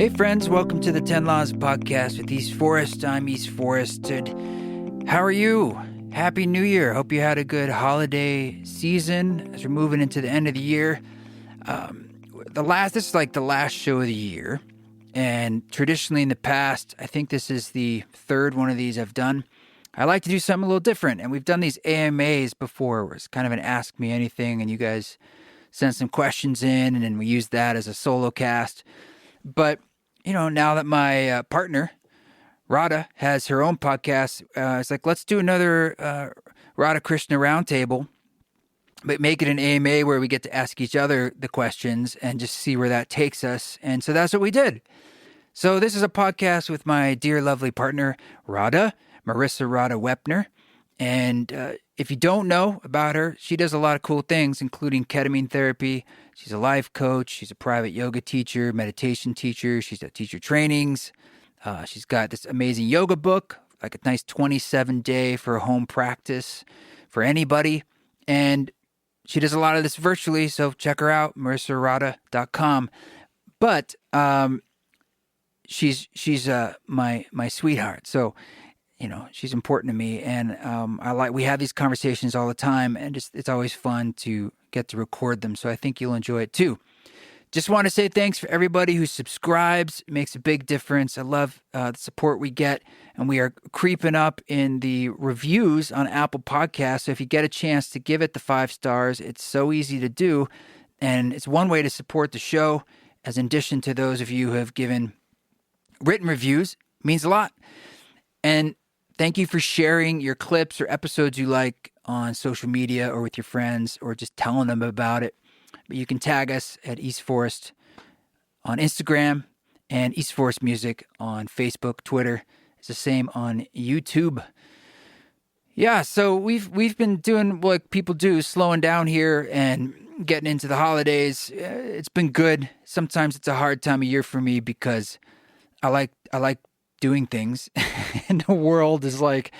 Hey friends, welcome to the 10 Laws Podcast with East Forest. I'm East Forest. And how are you? Happy New Year. Hope you had a good holiday season as we're moving into the end of the year. This is like the last show of the year. And traditionally in the past, I think this is the third one of these I've done. I like to do something a little different. And we've done these AMAs before where it's kind of an Ask Me Anything and you guys send some questions in and then we use that as a solo cast. But you know, now that my partner, Radha, has her own podcast, it's like, let's do another Radha Krishna Roundtable, but make it an AMA where we get to ask each other the questions and just see where that takes us. And so that's what we did. So this is a podcast with my dear, lovely partner, Radha, Marisa Radha Weppner. And if you don't know about her, she does a lot of cool things, including ketamine therapy. She's a life coach. She's a private yoga teacher, meditation teacher. She's at teacher trainings. She's got this amazing yoga book, like a nice 27-day for home practice for anybody. And she does a lot of this virtually, so check her out, marisaradha.com. But she's my sweetheart. So you know, she's important to me, and we have these conversations all the time, and it's always fun to get to record them. So I think you'll enjoy it too. Just want to say thanks for everybody who subscribes. It makes a big difference. I love the support we get, and we are creeping up in the reviews on Apple Podcasts. So if you get a chance to give it the 5 stars, it's so easy to do, and it's one way to support the show. As in addition to those of you who have given written reviews, it means a lot. And thank you for sharing your clips or episodes you like on social media or with your friends or just telling them about it. But you can tag us at East Forest on Instagram and East Forest Music on Facebook, Twitter. It's the same on YouTube. Yeah, so we've been doing what people do, slowing down here and getting into the holidays. It's been good. Sometimes it's a hard time of year for me because I like doing things and the world is like,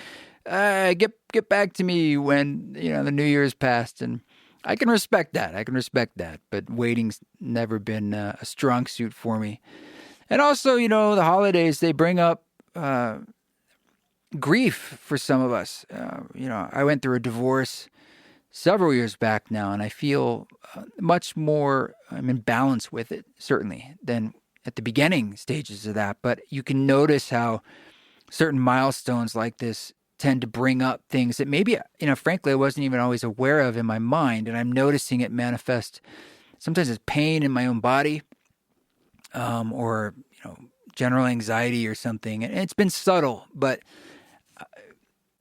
get back to me when, you know, the New Year's passed. And I can respect that. But waiting's never been a strong suit for me. And also, you know, the holidays, they bring up grief for some of us. You know, I went through a divorce several years back now, and I feel much more I'm in balance with it, certainly, than at the beginning stages of that. But you can notice how certain milestones like this tend to bring up things that maybe, you know, frankly, I wasn't even always aware of in my mind. And I'm noticing it manifest sometimes as pain in my own body, or, you know, general anxiety or something. And it's been subtle, but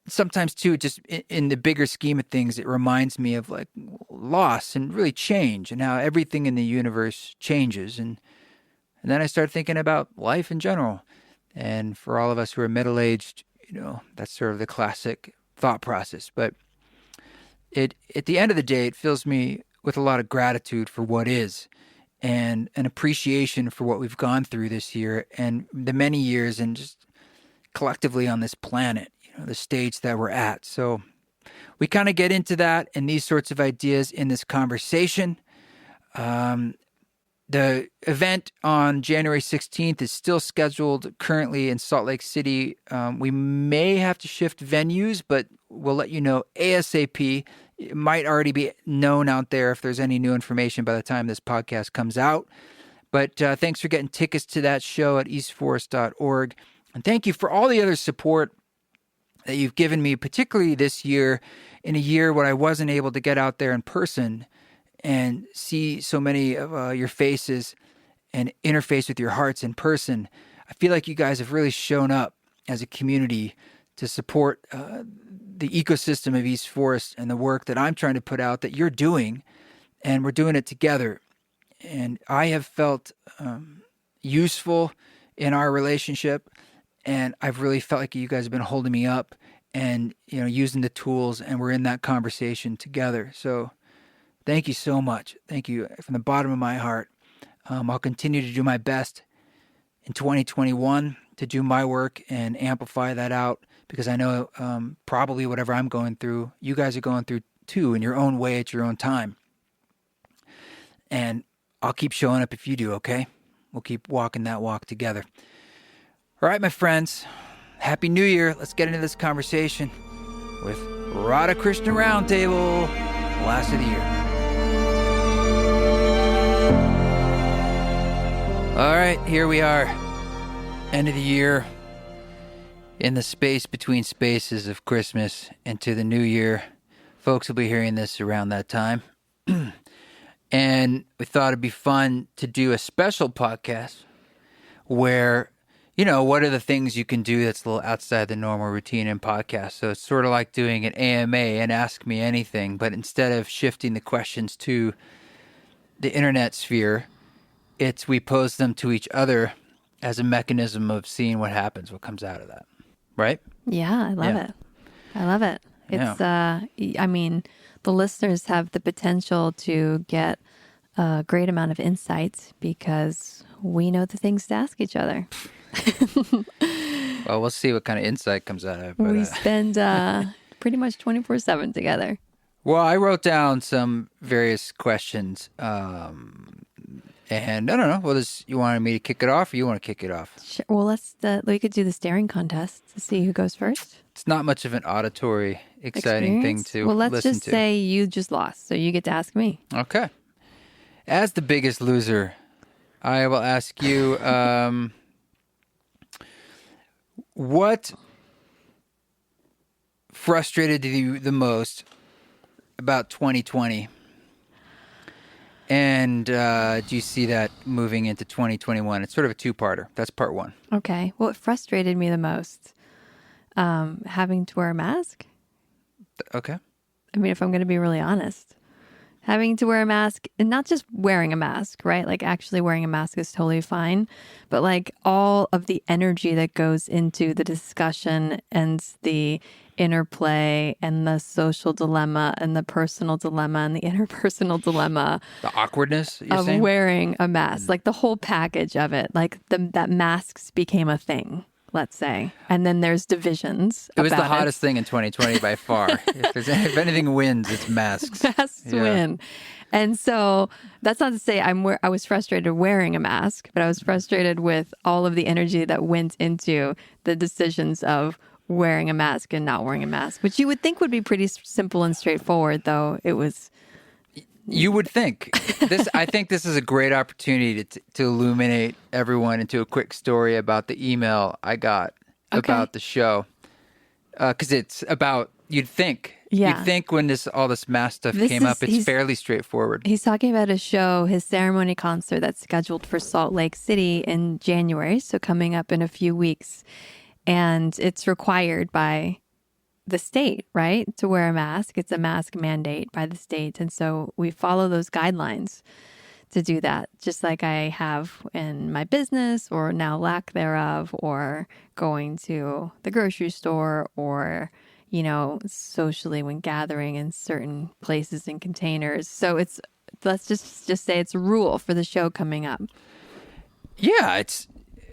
sometimes too, just in the bigger scheme of things, it reminds me of like loss and really change and how everything in the universe changes. And then I started thinking about life in general. And for all of us who are middle-aged, you know, that's sort of the classic thought process. But at the end of the day, it fills me with a lot of gratitude for what is and an appreciation for what we've gone through this year and the many years and just collectively on this planet, you know, the stage that we're at. So we kind of get into that and these sorts of ideas in this conversation. The event on January 16th is still scheduled currently in Salt Lake City. We may have to shift venues, but we'll let you know ASAP. It might already be known out there if there's any new information by the time this podcast comes out. But thanks for getting tickets to that show at eastforest.org. And thank you for all the other support that you've given me, particularly this year, in a year when I wasn't able to get out there in person and see so many of your faces and interface with your hearts in person. I feel like you guys have really shown up as a community to support the ecosystem of East Forest and the work that I'm trying to put out that you're doing, and we're doing it together. And I have felt useful in our relationship, and I've really felt like you guys have been holding me up and, you know, using the tools, and we're in that conversation together. So thank you so much. Thank you from the bottom of my heart. I'll continue to do my best in 2021 to do my work and amplify that out because I know probably whatever I'm going through, you guys are going through too in your own way at your own time. And I'll keep showing up if you do, okay? we'll keep walking that walk together. All right, my friends. Happy New Year. Let's get into this conversation with Radha Krishna Roundtable, last of the year. All right, here we are. End of the year. In the space between spaces of Christmas into the new year. Folks will be hearing this around that time. And we thought it'd be fun to do a special podcast where, what are the things you can do that's a little outside the normal routine in podcasts? So it's sort of like doing an AMA and Ask Me Anything, but instead of shifting the questions to the internet sphere, we pose them to each other as a mechanism of seeing what happens, what comes out of that. Right? Yeah, I love it. I love it. It's, the listeners have the potential to get a great amount of insights because we know the things to ask each other. Well, we'll see what kind of insight comes out of it. We spend pretty much 24/7 together. Well, I wrote down some various questions. And I don't know. Well, you wanted me to kick it off, or you want to kick it off? Sure. Well, we could do the staring contest to see who goes first. It's not much of an auditory, exciting thing to listen to. Well, let's just say you just lost, so you get to ask me. Okay. As the biggest loser, I will ask you, what frustrated you the most about 2020? And do you see that moving into 2021? It's sort of a two-parter. That's part one. Okay. What frustrated me the most? Having to wear a mask. Okay. I mean, if I'm going to be really honest, having to wear a mask, and not just wearing a mask, right? Like actually wearing a mask is totally fine. But like all of the energy that goes into the discussion and the interplay and the social dilemma and the personal dilemma and the interpersonal dilemma. The awkwardness of saying? Wearing a mask, like the whole package of it, like that masks became a thing, let's say. And then there's divisions. It was the hottest thing in 2020 by far. If anything wins, it's masks. Masks win. And so that's not to say I was frustrated wearing a mask, but I was frustrated with all of the energy that went into the decisions of wearing a mask and not wearing a mask, which you would think would be pretty simple and straightforward, though it was. You would think. I think this is a great opportunity to illuminate everyone into a quick story about the email I got about the show. Because it's about, you'd think when all this mask stuff came up, it's fairly straightforward. He's talking about a show, his ceremony concert that's scheduled for Salt Lake City in January, so coming up in a few weeks. And it's required by the state, right, to wear a mask. It's a mask mandate by the state. And so we follow those guidelines to do that, just like I have in my business or now lack thereof, or going to the grocery store, or, socially when gathering in certain places and containers. So let's just say it's a rule for the show coming up. Yeah,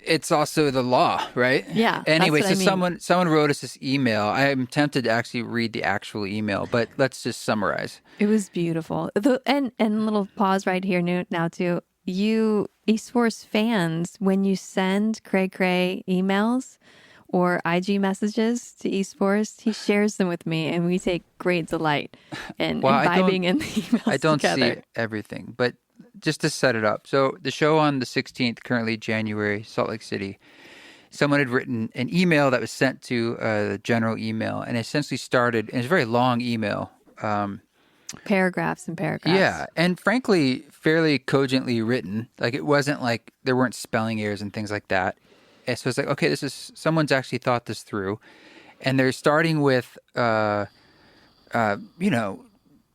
it's also the law, right? Yeah. Anyway, so someone wrote us this email. I'm tempted to actually read the actual email, but let's just summarize. It was beautiful. And little pause right here now too. You East Force fans, when you send Cray emails or IG messages to East Force, he shares them with me, and we take great delight in imbibing in the emails. I don't together. see everything, but just to set it up. So the show on the 16th, currently January, Salt Lake City, someone had written an email that was sent to the general email, and essentially started, and it's a very long email. Paragraphs and paragraphs. Yeah, and frankly, fairly cogently written. Like, it wasn't like there weren't spelling errors and things like that. And so it's like, okay, someone's actually thought this through. And they're starting with,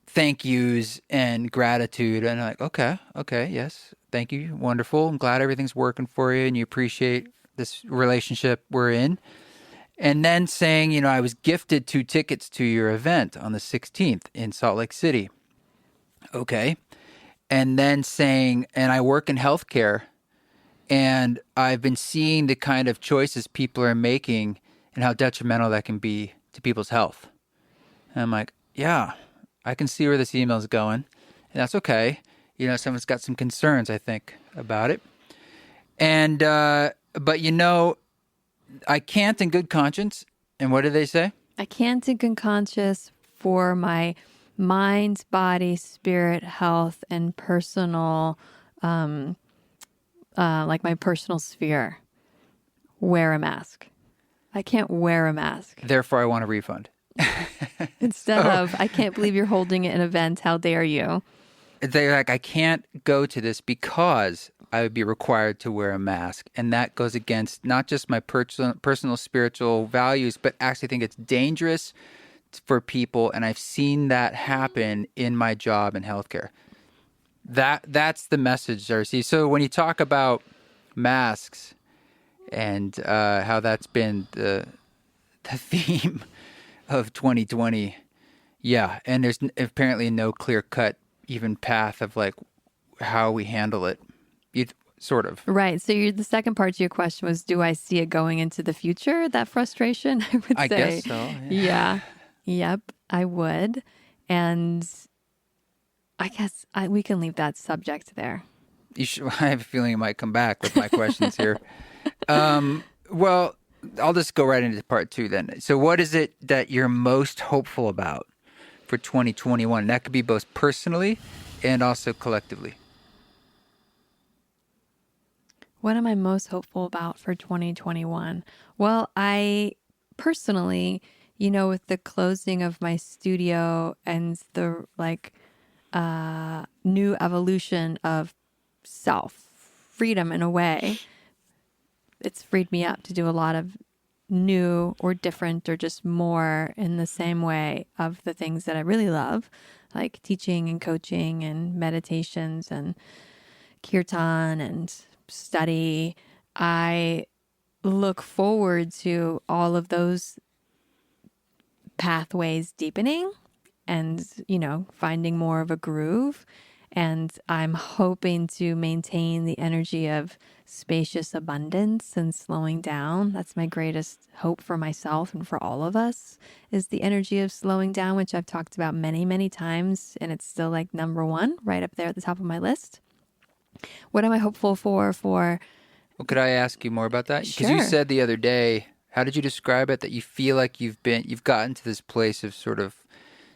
thank yous and gratitude. And I'm like, okay, yes, thank you. Wonderful. I'm glad everything's working for you and you appreciate this relationship we're in. And then saying, I was gifted 2 tickets to your event on the 16th in Salt Lake City. Okay. And then saying, and I work in healthcare, and I've been seeing the kind of choices people are making and how detrimental that can be to people's health. And I'm like, yeah, I can see where this email is going, and that's okay. Someone's got some concerns, I think, about it. And but I can't in good conscience. And what do they say? I can't in good conscience for my mind, body, spirit, health, and personal, like my personal sphere. Wear a mask. I can't wear a mask. Therefore, I want a refund. Instead of, I can't believe you're holding an event. How dare you? They're like, I can't go to this because I would be required to wear a mask. And that goes against not just my personal spiritual values, but actually think it's dangerous for people. And I've seen that happen in my job in healthcare. That's the message I receive. So when you talk about masks and how that's been the theme of 2020, yeah. And there's apparently no clear-cut even path of like how we handle it. Sort of. Right. So the second part to your question was, do I see it going into the future, that frustration? I would say. I guess so. Yeah. Yep, I would. And I guess we can leave that subject there. I have a feeling it might come back with my questions here. Well, I'll just go right into part 2 then. So what is it that you're most hopeful about for 2021? That could be both personally and also collectively. What am I most hopeful about for 2021? Well, I personally, with the closing of my studio and the new evolution of freedom in a way, it's freed me up to do a lot of new or different or just more in the same way of the things that I really love, like teaching and coaching and meditations and kirtan and study. I look forward to all of those pathways deepening and, finding more of a groove. And I'm hoping to maintain the energy of spacious abundance and slowing down. That's my greatest hope for myself and for all of us, is the energy of slowing down, which I've talked about many, many times. And it's still like number one, right up there at the top of my list. What am I hopeful for? Well, could I ask you more about that? Because Sure. you said the other day, how did you describe it? That you feel like you've gotten to this place of sort of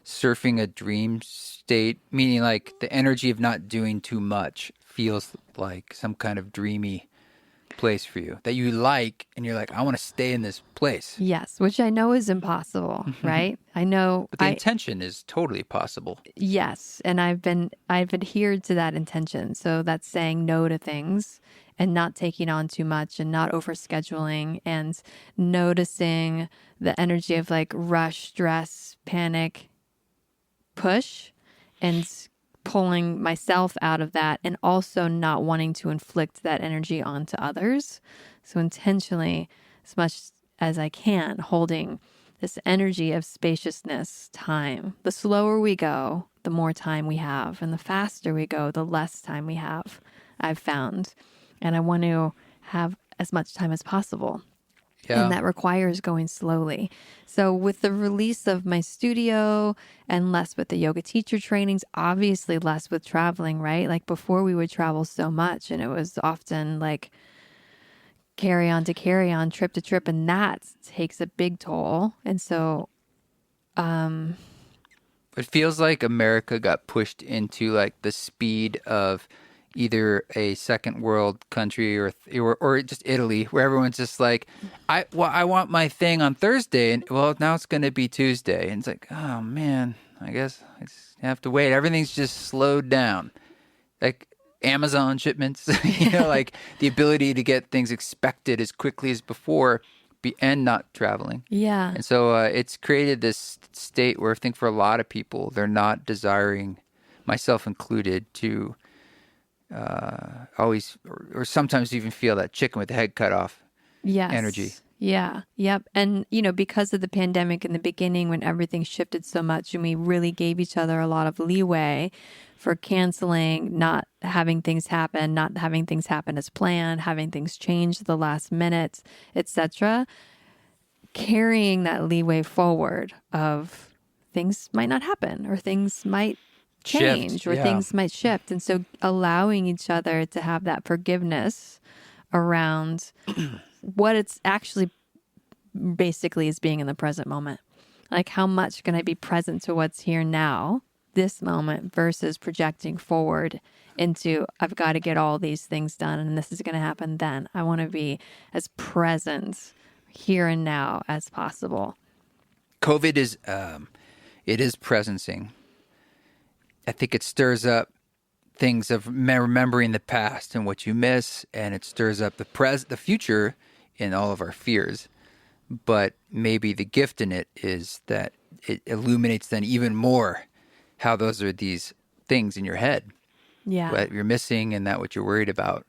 surfing a dream state, meaning like the energy of not doing too much feels like some kind of dreamy place for you that you like, and you're like, I want to stay in this place. Yes, which I know is impossible, right? I know. But the intention is totally possible. Yes, and I've adhered to that intention. So that's saying no to things and not taking on too much and not overscheduling and noticing the energy of like rush, stress, panic, push, and pulling myself out of that, and also not wanting to inflict that energy onto others. So intentionally, as much as I can, holding this energy of spaciousness, time. The slower we go, the more time we have. And the faster we go, the less time we have, I've found. And I want to have as much time as possible. Yeah. And that requires going slowly. So with the release of my studio and less with the yoga teacher trainings, obviously less with traveling, right? Like before we would travel so much, and it was often like carry on to carry on, trip to trip, and that takes a big toll. And so it feels like America got pushed into like the speed of either a second world country or just Italy, where everyone's just like, I want my thing on Thursday, and well, now it's going to be Tuesday, and it's like, oh man, I guess I just have to wait. Everything's just slowed down, like Amazon shipments, like the ability to get things expected as quickly as before, and not traveling. Yeah. And so it's created this state where I think for a lot of people, they're not desiring, myself included, to always or sometimes even feel that chicken with the head cut off energy. Yeah. Yep. And, because of the pandemic in the beginning, when everything shifted so much and we really gave each other a lot of leeway for canceling, not having things happen as planned, having things change at the last minute, etc., carrying that leeway forward of things might not happen or things might change or things might shift. And so allowing each other to have that forgiveness around what it's actually basically is being in the present moment. Like, how much can I be present to what's here now, this moment, versus projecting forward into, I've got to get all these things done and this is going to happen then. I want to be as present here and now as possible. COVID is, it is presencing. I think it stirs up things of remembering the past and what you miss, and it stirs up the future in all of our fears. But maybe the gift in it is that it illuminates then even more how those are these things in your head. Yeah. What you're missing and that what you're worried about.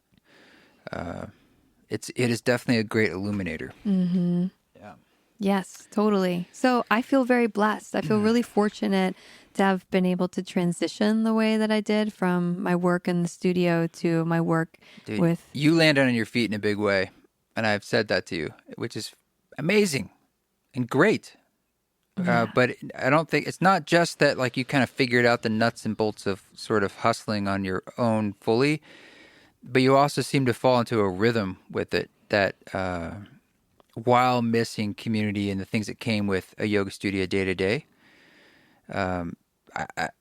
It is definitely a great illuminator. Mm-hmm. Yeah. Yes, totally. So I feel very blessed. I feel really fortunate to have been able to transition the way that I did from my work in the studio to my work Dude, with... You landed on your feet in a big way, and I've said that to you, which is amazing and great. Yeah. But I don't think it's not just that like you kind of figured out the nuts and bolts of sort of hustling on your own fully, but you also seem to fall into a rhythm with it that while missing community and the things that came with a yoga studio day to day,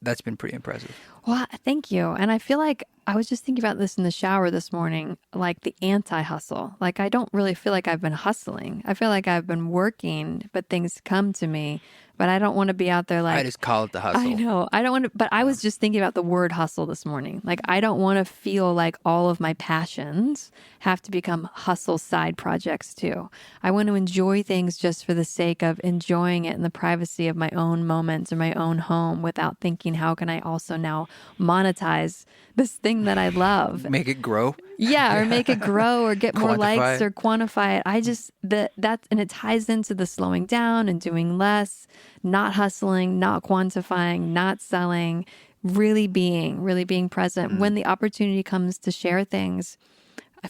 that's been pretty impressive. Well, thank you. And I feel like I was just thinking about this in the shower this morning, like the anti-hustle. Like, I don't really feel like I've been hustling. I feel like I've been working, but things come to me. But I don't want to be out there like... I just call it the hustle. I know. I don't want to... But I was just thinking about the word hustle this morning. Like, I don't want to feel like all of my passions have to become hustle side projects too. I want to enjoy things just for the sake of enjoying it in the privacy of my own moments or my own home without thinking, how can I also now monetize this thing that I love? Make it grow. Yeah, or make it grow or get more likes Quantify it. or quantify it. I just, and it ties into the slowing down and doing less, not hustling, not quantifying, not selling, really being present. When the opportunity comes to share things,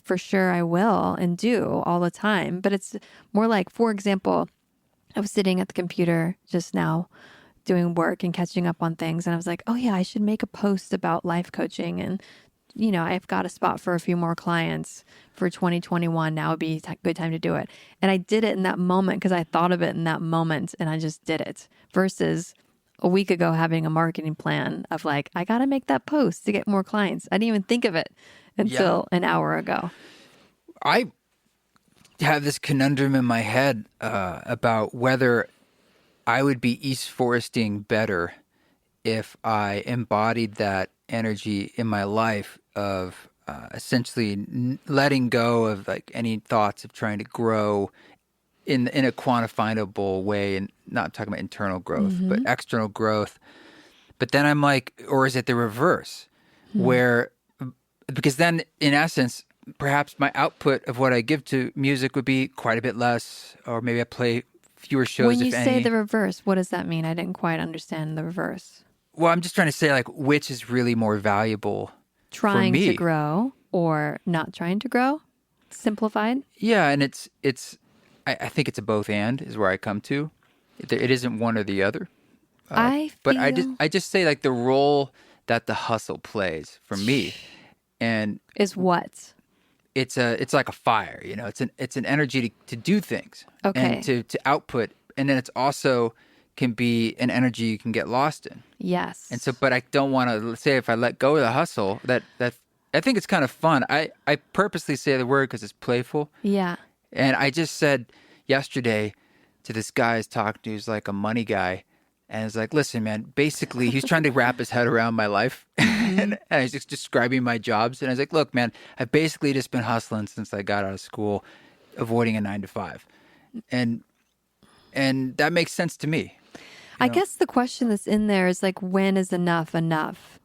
for sure I will and do all the time. But it's more like, for example, I was sitting at the computer just now doing work and catching up on things. And I was like, oh yeah, I should make a post about life coaching. And, you know, I've got a spot for a few more clients for 2021. Now would be a good time to do it. And I did it in that moment because I thought of it in that moment and I just did it, versus a week ago having a marketing plan of like, I got to make that post to get more clients. I didn't even think of it until an hour ago. I have this conundrum in my head about whether I would be East Foresting better if I embodied that energy in my life of essentially letting go of like any thoughts of trying to grow in a quantifiable way, and not talking about internal growth, but external growth. But then I'm like, or is it the reverse, where because then in essence, perhaps my output of what I give to music would be quite a bit less, or maybe I play fewer shows, When you if say any. the reverse, what does that mean? I didn't quite understand the reverse. Well, I'm just trying to say, like, which is really more valuable Trying for me. to grow or not trying to grow? Simplified? Yeah, and I think it's a both and is where I come to. It isn't one or the other. But I just say like the role that the hustle plays for me, and Is what? it's like a fire, you know. It's an energy to do things, Okay. and to output, and then it's also can be an energy you can get lost in. Yes. And so, but I don't want to say if I let go of the hustle, that I think it's kind of fun. I purposely say the word because it's playful. Yeah. And I just said yesterday to this guy I was talking to, who's like a money guy, and it's like, listen, man, basically he's trying to wrap his head around my life. And he's just describing my jobs. And I was like, look, man, I've basically just been hustling since I got out of school, avoiding a 9 to 5. And that makes sense to me. I guess the question that's in there is like, when is enough enough?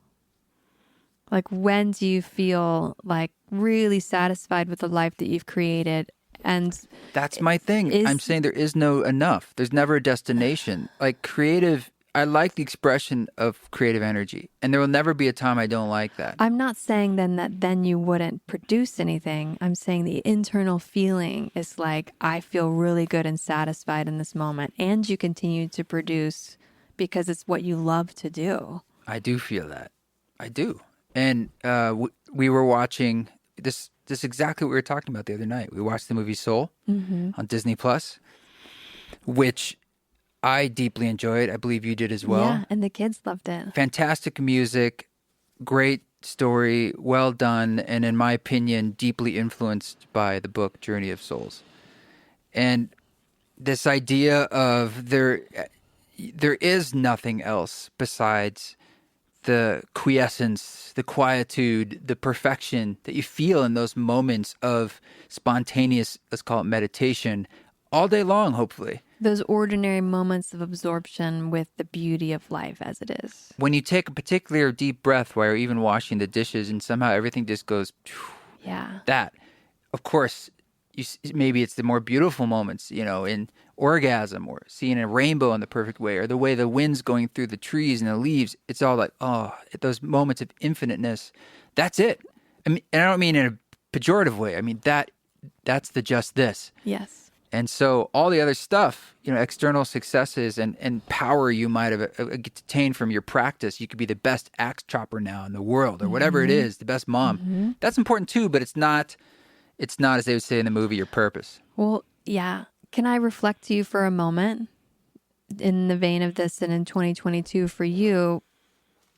Like, when do you feel like really satisfied with the life that you've created? And that's my thing. I'm saying there is no enough. There's never a destination. Like creative, I like the expression of creative energy, and there will never be a time I don't like that. I'm not saying then that then you wouldn't produce anything. I'm saying the internal feeling is like, I feel really good and satisfied in this moment, and you continue to produce because it's what you love to do. I do feel that. I do. And we were watching this is exactly what we were talking about the other night. We watched the movie Soul on Disney Plus, which I deeply enjoyed. I believe you did as well. Yeah, and the kids loved it. Fantastic music, great story, well done, and in my opinion, deeply influenced by the book Journey of Souls. And this idea of there is nothing else besides the quiescence, the quietude, the perfection that you feel in those moments of spontaneous, let's call it meditation, all day long, hopefully. Those ordinary moments of absorption with the beauty of life as it is. When you take a particular deep breath while you're even washing the dishes and somehow everything just goes, Yeah. that, of course, maybe it's the more beautiful moments, in orgasm or seeing a rainbow in the perfect way or the way the wind's going through the trees and the leaves. It's all like, those moments of infiniteness. That's it. I mean, and I don't mean in a pejorative way. I mean, that's the just this. Yes. And so all the other stuff, external successes and power you might have attained from your practice. You could be the best axe chopper now in the world or whatever it is, the best mom. That's important too, but it's not, as they would say in the movie, your purpose. Well, yeah. Can I reflect to you for a moment in the vein of this and in 2022 for you,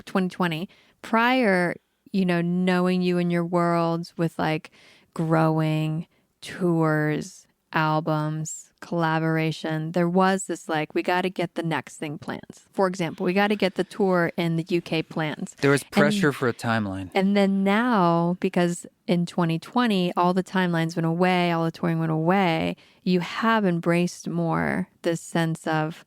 2020, prior, knowing you in your worlds with like growing, tours, albums, collaboration, there was this like, we got to get the next thing planned. For example, we got to get the tour in the UK planned. There was pressure for a timeline. And then now, because in 2020, all the timelines went away, all the touring went away, you have embraced more this sense of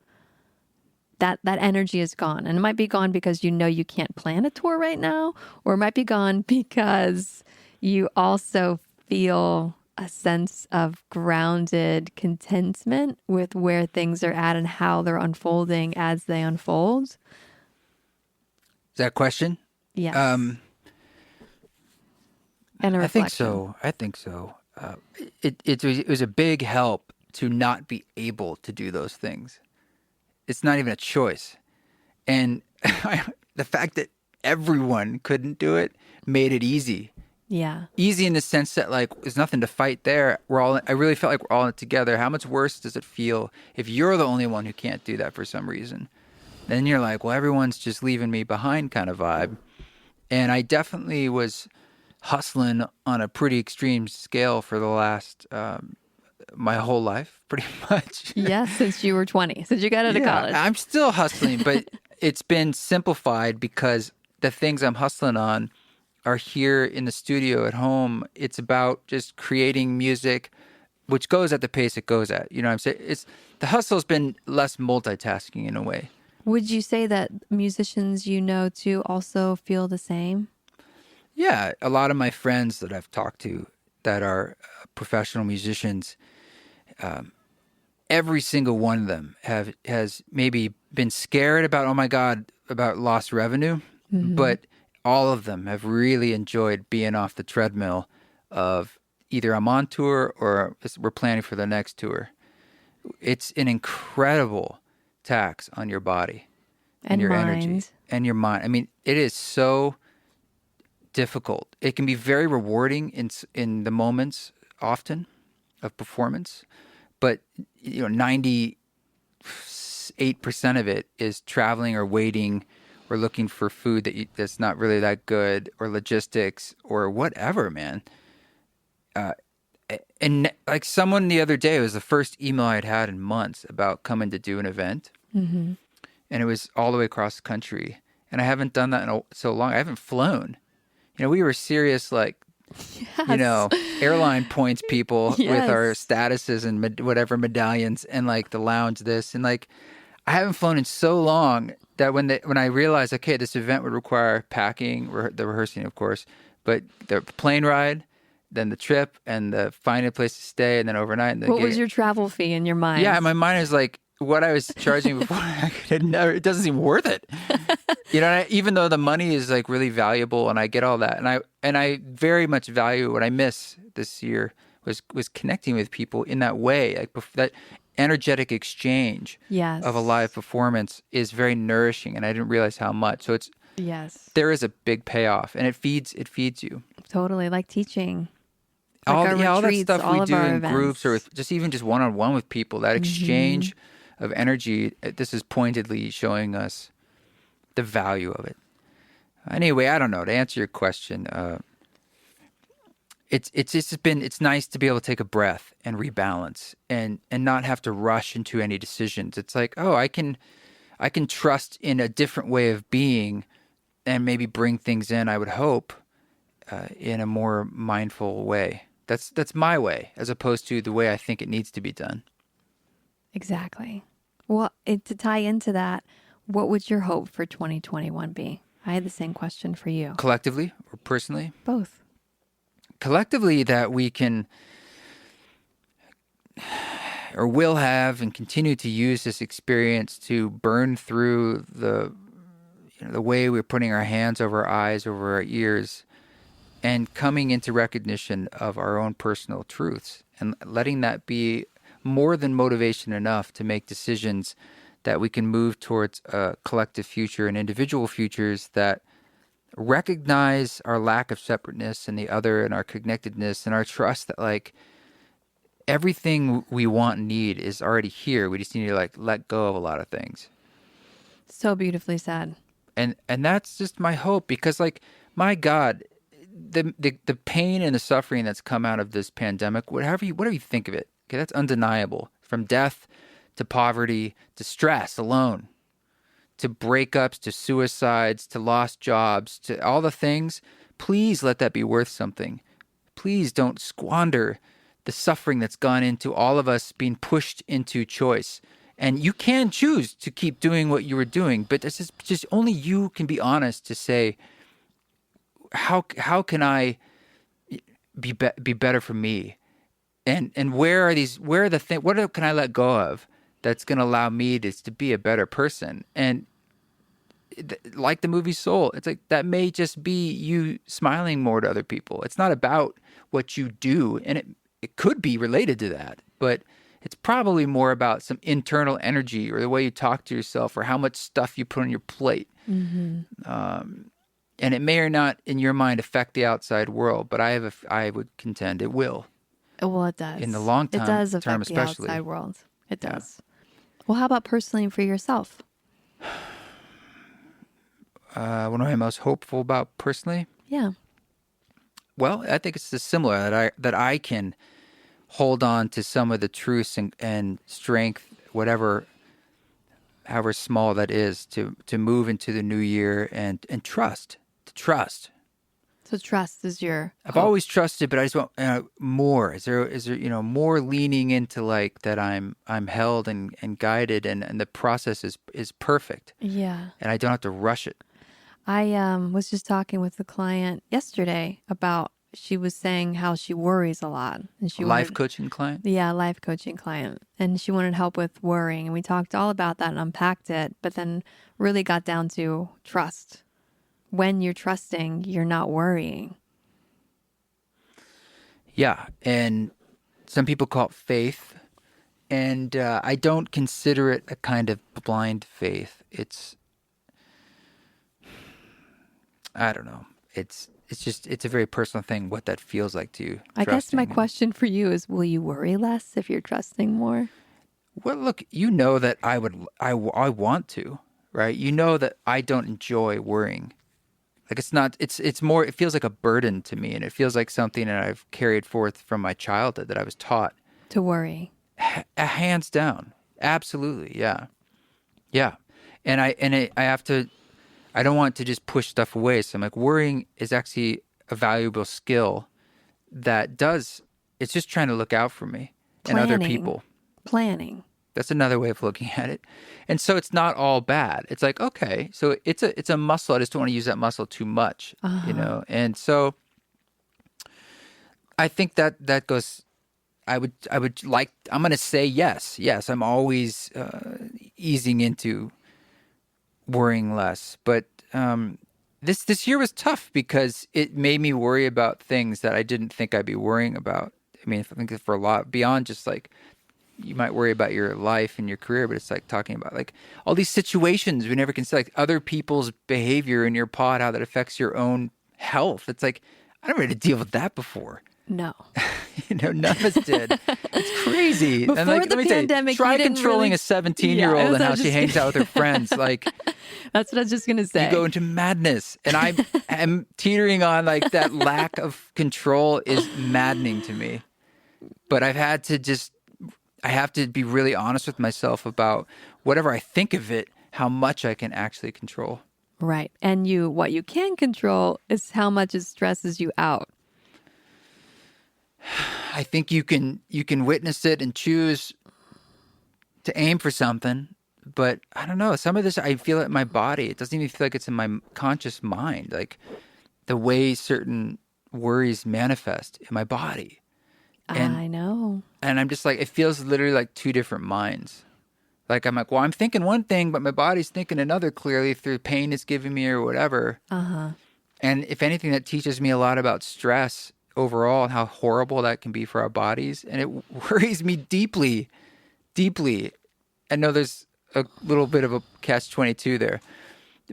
that energy is gone. And it might be gone because you can't plan a tour right now, or it might be gone because you also feel a sense of grounded contentment with where things are at and how they're unfolding as they unfold. Is that a question? Yes. And a reflection. I think so. It was a big help to not be able to do those things. It's not even a choice. And the fact that everyone couldn't do it made it easy. Yeah. Easy in the sense that like there's nothing to fight there. I really felt like we're all in it together. How much worse does it feel if you're the only one who can't do that for some reason? Then you're like, well, everyone's just leaving me behind kind of vibe. And I definitely was hustling on a pretty extreme scale for the last my whole life, pretty much. Yes, since you were 20, since you got out of college. I'm still hustling, but it's been simplified because the things I'm hustling on are here in the studio at home. It's about just creating music, which goes at the pace it goes at. You know what I'm saying? The hustle's been less multitasking in a way. Would you say that musicians too also feel the same? Yeah, a lot of my friends that I've talked to that are professional musicians, every single one of them has maybe been scared about, oh my God, about lost revenue, but all of them have really enjoyed being off the treadmill of either I'm on tour or we're planning for the next tour. It's an incredible tax on your body and your energy and your mind. I mean, it is so difficult. It can be very rewarding in the moments often of performance, but 98% of it is traveling or waiting or looking for food that's not really that good, or logistics, or whatever, man. And like someone the other day, it was the first email I'd had in months about coming to do an event. And it was all the way across the country. And I haven't done that in so long. I haven't flown. We were serious, like, airline points people with our statuses and whatever medallions and like the lounge this. And like, I haven't flown in so long that when I realized, okay, this event would require packing, the rehearsing, of course, but the plane ride, then the trip, and the finding a place to stay, and then overnight. And what was your travel fee in your mind? Yeah, my mind is like, what I was charging before, it doesn't seem worth it. Even though the money is like really valuable, and I get all that, and I very much value what I miss this year was connecting with people in that way, like that energetic exchange of a live performance is very nourishing, and I didn't realize how much. So Yes. there is a big payoff, and it feeds you. Totally. Like teaching. Like our All that retreats, stuff all we of do our in groups, or events. just even just one-on-one with people, that exchange of energy, this is pointedly showing us the value of it. Anyway, I don't know. To answer your question, it's nice to be able to take a breath and rebalance and not have to rush into any decisions. It's like, oh, I can trust in a different way of being and maybe bring things in, I would hope, in a more mindful way. That's my way, as opposed to the way I think it needs to be done. Exactly. Well, to tie into that, what would your hope for 2021 be? I had the same question for you. Collectively or personally? Both. Collectively, that we can or will have and continue to use this experience to burn through the way we're putting our hands over our eyes, over our ears, and coming into recognition of our own personal truths and letting that be more than motivation enough to make decisions that we can move towards a collective future and individual futures that recognize our lack of separateness and the other and our connectedness and our trust that like everything we want and need is already here. We just need to like let go of a lot of things. So beautifully said. And that's just my hope, because like, my God, the pain and the suffering that's come out of this pandemic, whatever you think of it, okay, that's undeniable. From death to poverty to stress alone, to breakups, to suicides, to lost jobs, to all the things, please let that be worth something. Please don't squander the suffering that's gone into all of us being pushed into choice. And you can choose to keep doing what you were doing, but this is just only you can be honest to say, how can I be better for me? And where are the things, what can I let go of that's going to allow me to be a better person? And like the movie Soul, it's like that may just be you smiling more to other people. It's not about what you do, and it could be related to that, but it's probably more about some internal energy or the way you talk to yourself or how much stuff you put on your plate. And it may or not, in your mind, affect the outside world, but I would contend it will. Well, it does. In the long term, it does affect especially. The outside world. It does. Yeah. Well, how about personally for yourself? What am I most hopeful about personally? Yeah. Well, I think it's similar that I can hold on to some of the truths and strength, however small that is, to move into the new year and trust. To trust. So trust is your I've hope. always trusted, but I just want more. Is there more leaning into like that I'm held and guided and the process is perfect. Yeah. And I don't have to rush it. I was just talking with a client yesterday about, she was saying how she worries a lot. And she Life coaching client? Yeah, life coaching client. And she wanted help with worrying. And we talked all about that and unpacked it, but then really got down to trust. When you're trusting, you're not worrying. Yeah. And some people call it faith. And I don't consider it a kind of blind faith. I don't know. It's a very personal thing, what that feels like to you. I guess my question for you is, will you worry less if you're trusting more? Well, look, you know that I want to, right? You know that I don't enjoy worrying. Like it's more, it feels like a burden to me, and it feels like something that I've carried forth from my childhood that I was taught. To worry. Hands down. Absolutely. Yeah. Yeah. And I have to, I don't want to just push stuff away. So I'm like, worrying is actually a valuable skill it's just trying to look out for me and other people. Planning. That's another way of looking at it. And so it's not all bad. It's like, okay, so it's a muscle. I just don't want to use that muscle too much, And so I think that goes, I'm going to say yes. Yes, I'm always easing into worrying less. But this year was tough because it made me worry about things that I didn't think I'd be worrying about. I mean, I think for a lot, beyond just like you might worry about your life and your career, but it's like talking about like all these situations we never consider, like other people's behavior in your pod, how that affects your own health. It's like, I never had to deal with that before. No. None of us did. It's crazy. Before and like, the let me tell pandemic, you, try you didn't controlling really- a 17-year-old and how she hangs out with her friends. Like, That's what I was just going to say. you go into madness. And I am teetering on like that lack of control is maddening to me. But I have to be really honest with myself about whatever I think of it, how much I can actually control. Right. And what you can control is how much it stresses you out. I think you can witness it and choose to aim for something, but I don't know. Some of this, I feel it in my body. It doesn't even feel like it's in my conscious mind. Like the way certain worries manifest in my body. And, I know. and I'm just like, it feels literally like two different minds. Like I'm like, well, I'm thinking one thing, but my body's thinking another clearly through pain it's giving me or whatever. Uh-huh. And if anything, that teaches me a lot about stress overall and how horrible that can be for our bodies. And it worries me deeply, deeply. I know there's a little bit of a catch-22 there.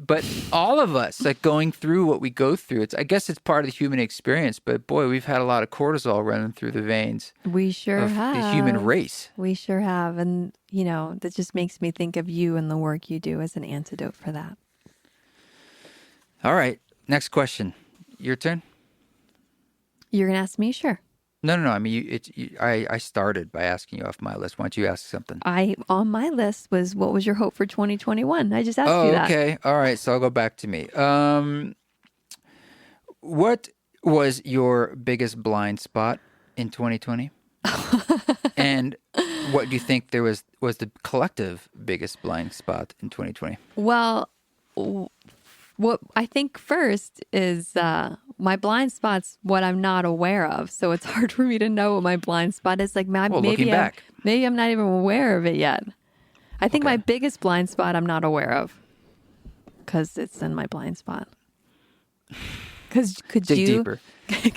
But all of us, like going through what we go through, I guess it's part of the human experience. But boy, we've had a lot of cortisol running through the veins We sure of have. the human race. We sure have. And, that just makes me think of you and the work you do as an antidote for that. All right, next question. Your turn? You're going to ask me? Sure. No. I mean, I started by asking you off my list. Why don't you ask something? On my list was, what was your hope for 2021? I just asked you that. Okay. All right. So I'll go back to me. What was your biggest blind spot in 2020? And what do you think was the collective biggest blind spot in 2020? Well, what I think first is my blind spot's what I'm not aware of. So it's hard for me to know what my blind spot is. Like looking back. Maybe I'm not even aware of it yet. I think Okay. my biggest blind spot I'm not aware of because it's in my blind spot. Because could Dig you? deeper.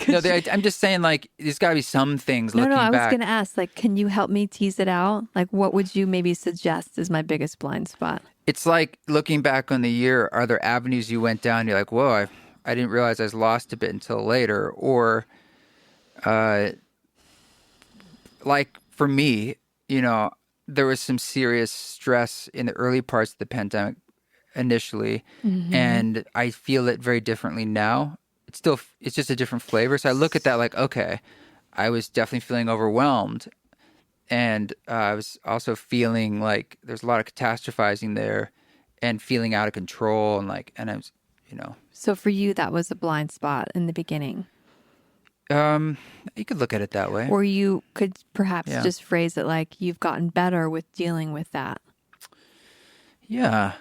No, I'm just saying, like, there's got to be some things looking I was back. going to ask, like, can you help me tease it out? Like, what would you maybe suggest is my biggest blind spot? It's like looking back on the year, are there avenues you went down? You're like, whoa, I didn't realize I was lost a bit until later. Or like for me, there was some serious stress in the early parts of the pandemic initially. Mm-hmm. And I feel it very differently now. It's just a different flavor. So I look at that like, okay, I was definitely feeling overwhelmed. And I was also feeling like there's a lot of catastrophizing there and feeling out of control. And I was, So for you, that was a blind spot in the beginning. you could look at it that way. Or you could perhaps Yeah. just phrase it like you've gotten better with dealing with that. Yeah.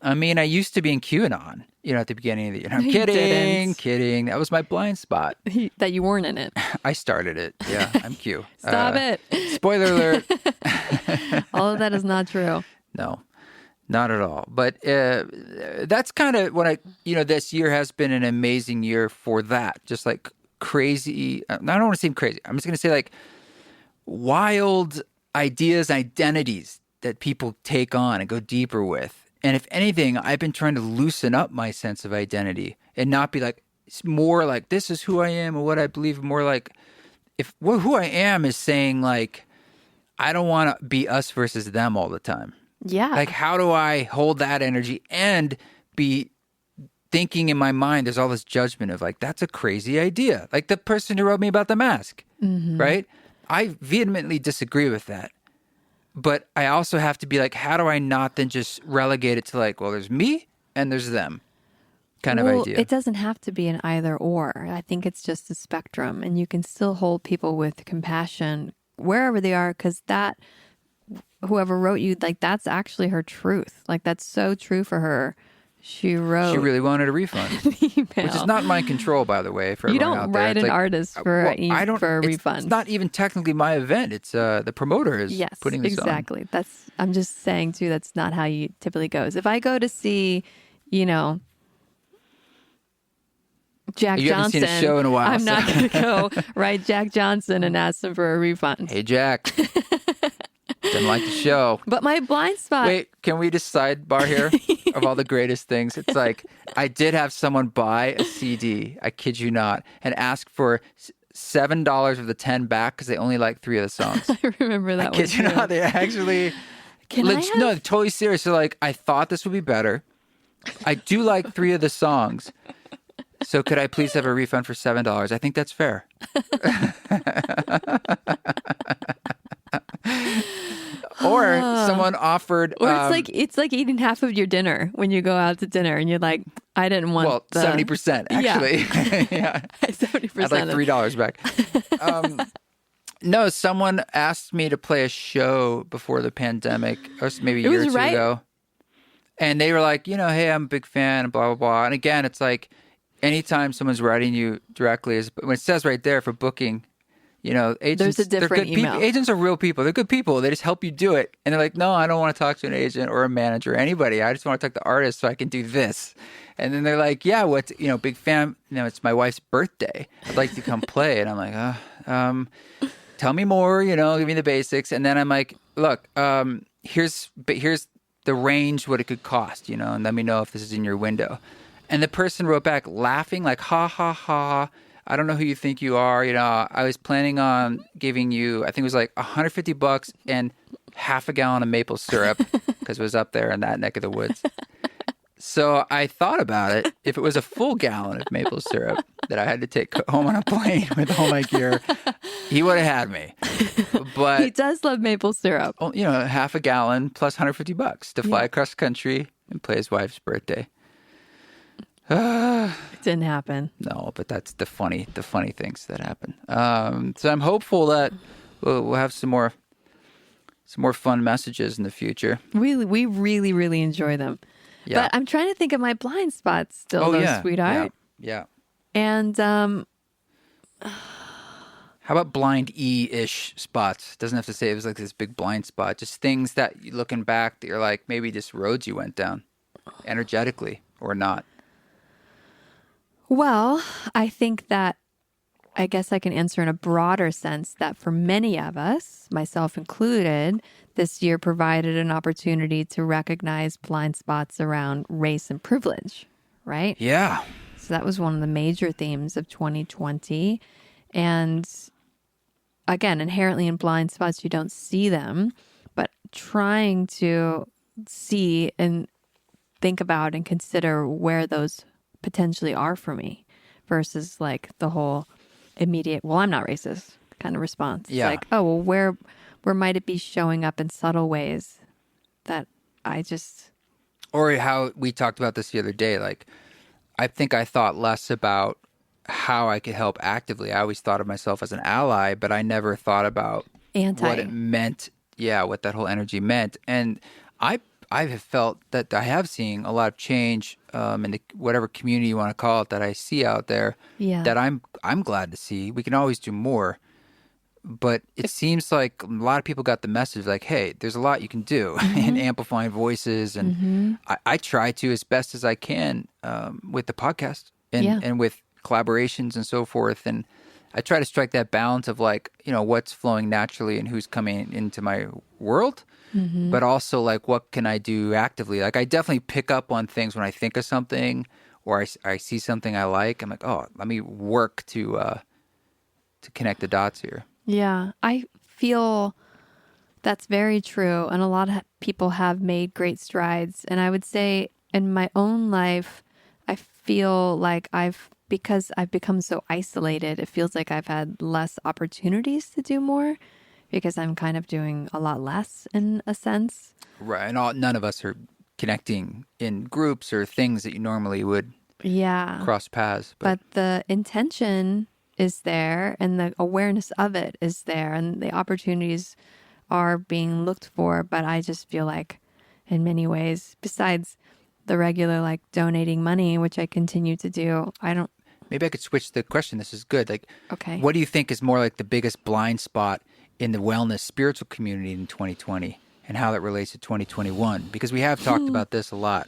I mean, I used to be in QAnon, at the beginning of the year. I'm You kidding. didn't. That was my blind spot. That you weren't in it. I started it. Yeah, I'm Q. Stop it. Spoiler alert. All of that is not true. No, not at all. But that's kind of what this year has been an amazing year for that. Just like crazy. I don't want to seem crazy. I'm just going to say like wild ideas, identities that people take on and go deeper with. And if anything, I've been trying to loosen up my sense of identity and not be like, it's more like, this is who I am or what I believe. More like, who I am is saying like, I don't want to be us versus them all the time. Yeah. Like, how do I hold that energy and be thinking in my mind, there's all this judgment of like, that's a crazy idea. Like the person who wrote me about the mask, right? I vehemently disagree with that. But I also have to be like, how do I not then just relegate it to like, well, there's me and there's them kind of idea. It doesn't have to be an either or. I think it's just a spectrum, and you can still hold people with compassion wherever they are, because that whoever wrote you, like that's actually her truth. Like that's so true for her. She really wanted a refund, email. which is not my control, by the way. For You everyone don't out there. write It's an like, artist for a refund. It's not even technically my event. It's the promoter is Yes, putting this on. exactly. I'm just saying too. That's not how you typically goes. If I go to see, Jack You haven't Johnson, seen a show in a while, I'm so- not going to go write Jack Johnson and ask him for a refund. Hey, Jack. Didn't like the show. But my blind spot. Wait, can we just sidebar here of all the greatest things? It's like I did have someone buy a CD, I kid you not, and ask for $7 of the 10 back because they only like 3 of the songs. I remember that I kid you not, they actually... No, totally serious. So like, I thought this would be better. I do like 3 of the songs. So could I please have a refund for $7? I think that's fair. Or someone offered... Or it's like eating half of your dinner when you go out to dinner and you're like, I didn't want... Well, 70% actually. Yeah. 70%. I'd like $3 back. No, someone asked me to play a show before the pandemic, or maybe a year or two ago. And they were like, hey, I'm a big fan, blah, blah, blah. And again, it's like anytime someone's writing you directly, when it says right there for booking, agents, there's a different email. People. Agents are real people. They're good people. They just help you do it. And they're like, no, I don't want to talk to an agent or a manager or anybody. I just want to talk to artists so I can do this. And then they're like, yeah, big fan. It's my wife's birthday. I'd like to come play. And I'm like, tell me more, give me the basics. And then I'm like, look, here's the range, what it could cost, and let me know if this is in your window. And the person wrote back laughing like, ha, ha, ha. I don't know who you think you are. I was planning on giving you, I think it was like $150 and half a gallon of maple syrup because it was up there in that neck of the woods. So I thought about it. If it was a full gallon of maple syrup that I had to take home on a plane with all my gear, he would have had me. But he does love maple syrup. Half a gallon plus $150 to fly across the country and play his wife's birthday. It didn't happen. No, but that's the funny things that happen. So I'm hopeful that we'll have some more fun messages in the future. We really, really enjoy them. Yeah. But I'm trying to think of my blind spots still, sweetheart. Yeah. And how about blind E-ish spots? Doesn't have to say it was like this big blind spot. Just things that looking back that you're like, maybe just roads you went down energetically or not. Well, I think that I guess I can answer in a broader sense that for many of us, myself included, this year provided an opportunity to recognize blind spots around race and privilege, right? Yeah. So that was one of the major themes of 2020. And again, inherently in blind spots, you don't see them, but trying to see and think about and consider where those potentially are for me versus like the whole immediate, well, I'm not racist kind of response. Yeah. It's like, oh, well, where might it be showing up in subtle ways that I just... Or how we talked about this the other day. Like, I think I thought less about how I could help actively. I always thought of myself as an ally, but I never thought about what it meant. Yeah, what that whole energy meant. And I have felt that I have seen a lot of change in the, whatever community you want to call it that I see out there. Yeah. That I'm glad to see. We can always do more, but it seems like a lot of people got the message like, hey, there's a lot you can do in amplifying voices, and I try to as best as I can with the podcast and with collaborations and so forth, and I try to strike that balance of like, what's flowing naturally and who's coming into my world. But also, like, what can I do actively? Like, I definitely pick up on things when I think of something or I see something I like. I'm like, oh, let me work to connect the dots here. Yeah, I feel that's very true. And a lot of people have made great strides. And I would say in my own life, I feel like because I've become so isolated, it feels like I've had less opportunities to do more. Because I'm kind of doing a lot less in a sense. Right. And none of us are connecting in groups or things that you normally would cross paths. But the intention is there and the awareness of it is there and the opportunities are being looked for. But I just feel like in many ways, besides the regular like donating money, which I continue to do, Maybe I could switch the question. This is good. Like, okay. What do you think is more like the biggest blind spot in the wellness spiritual community in 2020 and how that relates to 2021? Because we have talked about this a lot.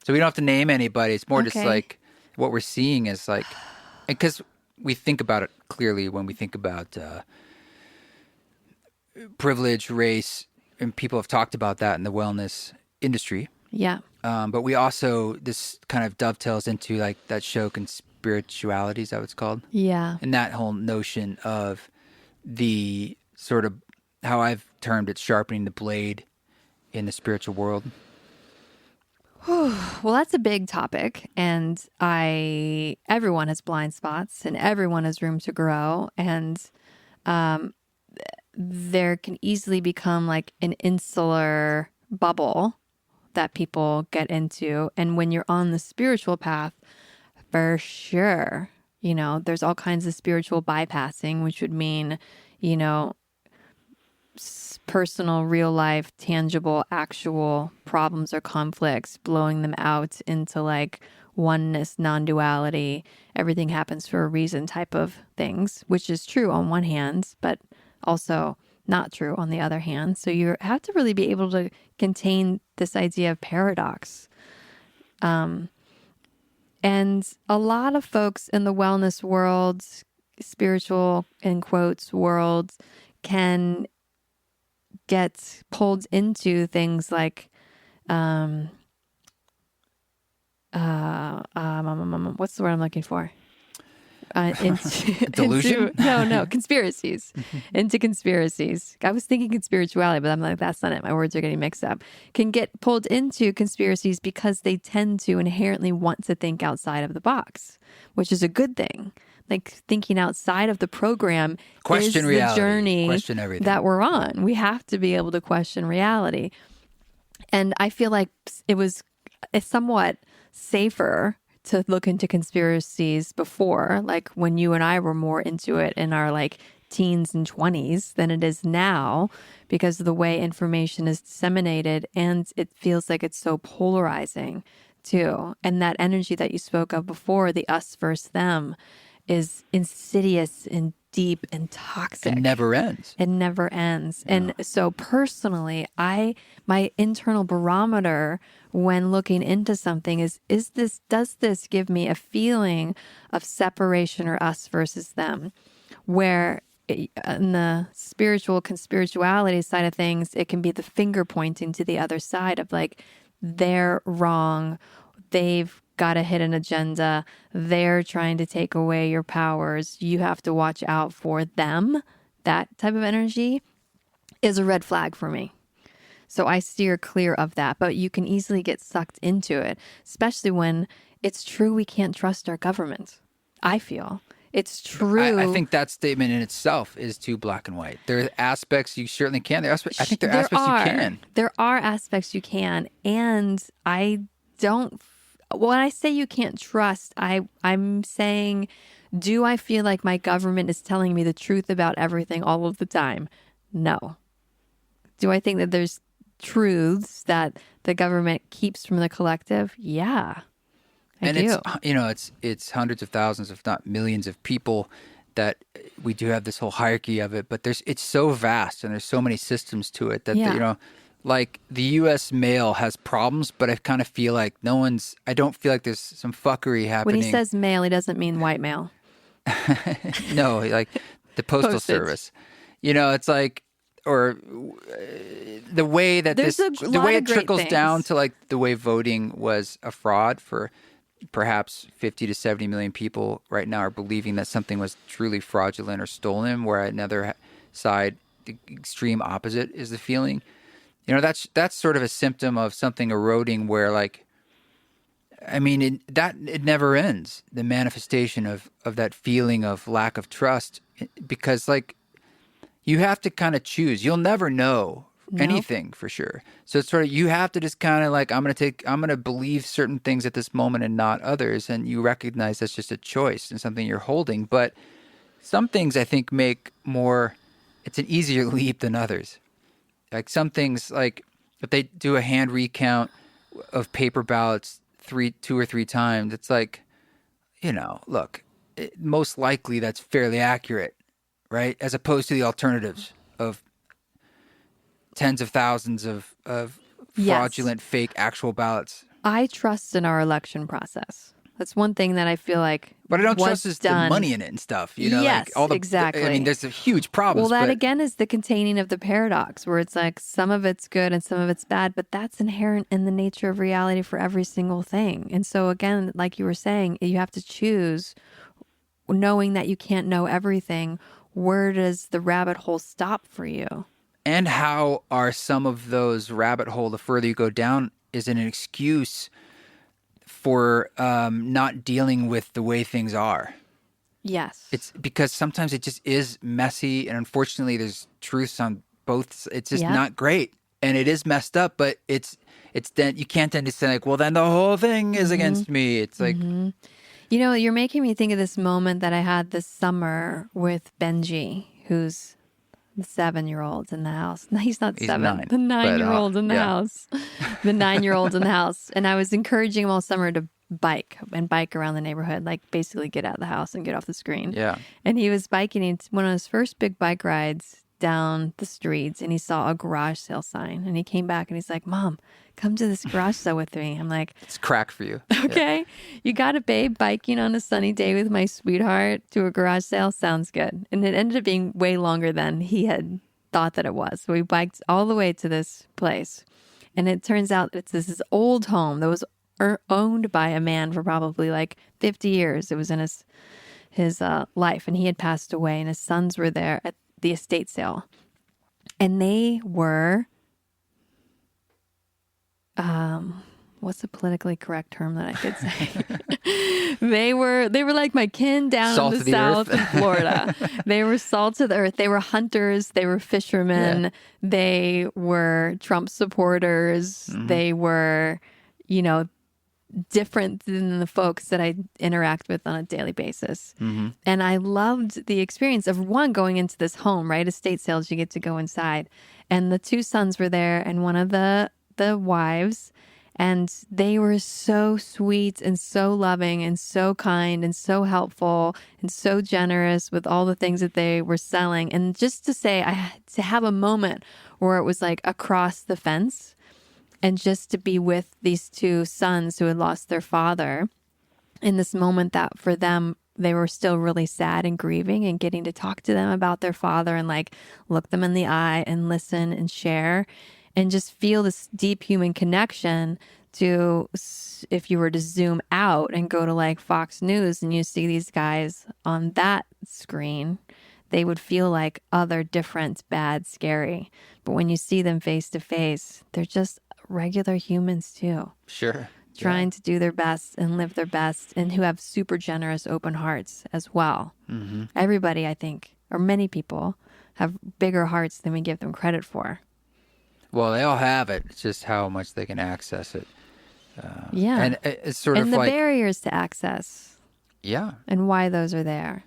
So we don't have to name anybody. It's more just like what we're seeing is like, because we think about it clearly when we think about privilege, race, and people have talked about that in the wellness industry. Yeah. But we also, this kind of dovetails into like that show Conspirituality, is that what it's called? Yeah. And that whole notion of the sort of, how I've termed it, sharpening the blade in the spiritual world. Well, that's a big topic, and everyone has blind spots, and everyone has room to grow, and there can easily become like an insular bubble that people get into, and when you're on the spiritual path, for sure, there's all kinds of spiritual bypassing, which would mean, personal, real life, tangible, actual problems or conflicts, blowing them out into like oneness, non-duality, everything happens for a reason type of things, which is true on one hand, but also not true on the other hand. So you have to really be able to contain this idea of paradox. And a lot of folks in the wellness world, spiritual in quotes world, can get pulled into things like what's the word I'm looking for? Delusion? Conspiracies. Into conspiracies. I was thinking conspirituality, but I'm like, that's not it. My words are getting mixed up. Can get pulled into conspiracies because they tend to inherently want to think outside of the box, which is a good thing. Like thinking outside of the program Question is reality. the journey Question everything. that we're on. We have to be able to question reality. And I feel like it's somewhat safer to look into conspiracies before, like when you and I were more into it in our like teens and 20s than it is now, because of the way information is disseminated, and it feels like it's so polarizing too. And that energy that you spoke of before, the us versus them, is insidious and deep and toxic. It never ends. It never ends. Yeah. And so personally, my internal barometer when looking into something does this give me a feeling of separation or us versus them? Where in the spiritual conspirituality side of things, it can be the finger pointing to the other side of like, they're wrong. They've got a hidden agenda. They're trying to take away your powers. You have to watch out for them. That type of energy is a red flag for me. So I steer clear of that, but you can easily get sucked into it, especially when it's true we can't trust our government. I feel it's true. I think that statement in itself is too black and white. There are aspects you certainly can. I think there are aspects you can. There are aspects you can, and I don't. When I say you can't trust, I'm saying, do I feel like my government is telling me the truth about everything all of the time? No. Do I think that there's truths that the government keeps from the collective? Yeah, I do. It's hundreds of thousands, if not millions of people that we do have this whole hierarchy of it, but it's so vast and there's so many systems to it that, like the U.S. mail has problems, but I kind of feel like I don't feel like there's some fuckery happening. When he says mail, he doesn't mean white mail. No, like the postal service. It's like, or the way that the way it trickles down to like the way voting was a fraud for perhaps 50 to 70 million people right now are believing that something was truly fraudulent or stolen, where another side, the extreme opposite, is the feeling. That's sort of a symptom of something eroding where, like, I mean, it never ends, the manifestation of that feeling of lack of trust, because, like, you have to kind of choose. You'll never know anything for sure. So it's sort of, you have to just kind of like, I'm going to believe certain things at this moment and not others. And you recognize that's just a choice and something you're holding. But some things I think it's an easier leap than others. Like some things, like if they do a hand recount of paper ballots 2 or 3 times, it's like, look, most likely that's fairly accurate, right? As opposed to the alternatives of tens of thousands of fraudulent, fake, actual ballots. I trust in our election process. That's one thing that I feel like. But I don't was trust is done. the money in it and stuff. You know, Yes, like all the exactly. I mean, there's a huge problem. Well, that again is the containing of the paradox, where it's like some of it's good and some of it's bad, but that's inherent in the nature of reality for every single thing. And so again, like you were saying, you have to choose, knowing that you can't know everything. Where does the rabbit hole stop for you? And how are some of those rabbit hole, the further you go down, is an excuse for not dealing with the way things are. Yes. It's because sometimes it just is messy, and unfortunately there's truths on both. It's just Yep. not great, and it is messed up, but it's then you can't then just say like, well, then the whole thing is against me. It's like, You know, you're making me think of this moment that I had this summer with Benji, who's the 7-year-old in the house. No, he's not He's 7. 9, The 9-year-old in the yeah. house. The 9-year-old in the house. And I was encouraging him all summer to bike around the neighborhood, like basically get out of the house and get off the screen. yeah, And he was biking. He went on his first big bike rides down the streets, and he saw a garage sale sign. And he came back and he's like, Mom, come to this garage sale with me. I'm like, it's crack for you. okay, you got it, babe. Biking on a sunny day with my sweetheart to a garage sale sounds good. And it ended up being way longer than he had thought that it was. So we biked all the way to this place. And it turns out it's this old home that was owned by a man for probably like 50 years. It was in his life, and he had passed away, and his sons were there at the estate sale. And they were, what's the politically correct term that I could say? They were like my kin down Salt in of the the south earth. in Florida. They were salt of the earth. They were hunters. They were fishermen. Yeah. They were Trump supporters. They were, you know, different than the folks that I interact with on a daily basis. And I loved the experience of one, going into this home, right? Estate sales, you get to go inside. And the 2 sons were there, and one of the wives, and they were so sweet and so loving and so kind and so helpful and so generous with all the things that they were selling. And just to say, I had to have a moment where it was like across the fence, and just to be with these 2 sons who had lost their father in this moment that for them, they were still really sad and grieving, and getting to talk to them about their father and like look them in the eye and listen and share and just feel this deep human connection to, if you were to zoom out and go to like Fox News and you see these guys on that screen, they would feel like other, different, bad, scary. But when you see them face to face, they're just regular humans too, Sure. trying to do their best and live their best, and who have super generous, open hearts as well. Everybody, I think, or many people, have bigger hearts than we give them credit for. Well, they all have it. It's just how much they can access it. Yeah. And it's sort and of the like, barriers to access yeah, and why those are there.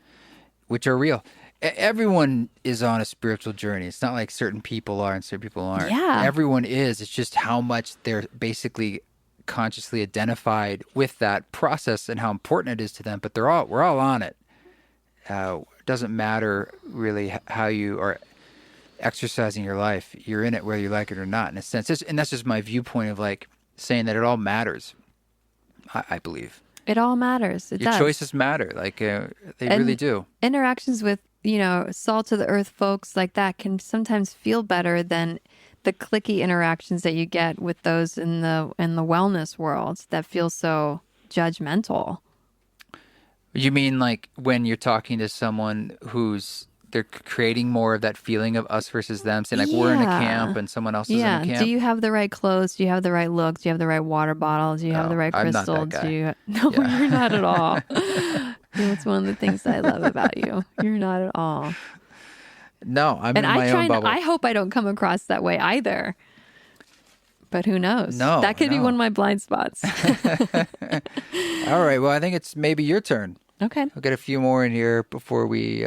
which are real. Everyone is on a spiritual journey. It's not like certain people are and certain people aren't. Yeah. Everyone is. It's just how much they're basically consciously identified with that process and how important it is to them. But we're all on it. It doesn't matter really how you are exercising your life. You're in it whether you like it or not, in a sense. And that's just my viewpoint of like saying that it all matters. I believe It all matters. It your does. choices matter. Like they really do. Interactions with, you know, salt of the earth folks like that can sometimes feel better than the cliquey interactions that you get with those in the wellness world that feel so judgmental. You mean like when you're talking to someone they're creating more of that feeling of us versus them, saying like we're in a Yeah. camp and someone else is in a camp? Do you have the right clothes? Do you have the right look? Do you have the right water bottle? Do you have the right I'm not crystal? that guy. Do you? No, Yeah. you're not at all. That's one of the things I love about you. You're not at all. No, I'm And in my own bubble. I hope I don't come across that way either. But who knows? No, that could be no. one of my blind spots. All right, well, I think it's maybe your turn. Okay. I'll get a few more in here before we...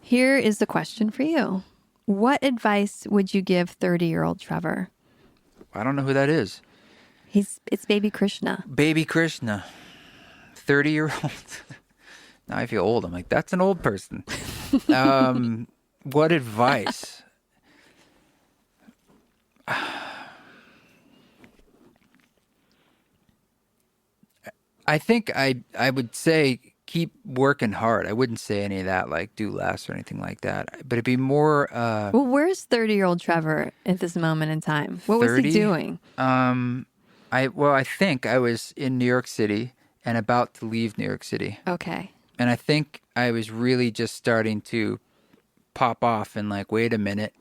Here is the question for you. What advice would you give 30-year-old Trevor? I don't know who that is. It's baby Krishna. Baby Krishna. 30-year-old. Now I feel old. I'm like, that's an old person. What advice? I think I would say keep working hard. I wouldn't say any of that like do less or anything like that. But it'd be more Well, where's 30-year-old Trevor at this moment in time? What was he 30. doing? I think I was in New York City and about to leave New York City. Okay. And I think I was really just starting to pop off and like, wait a minute.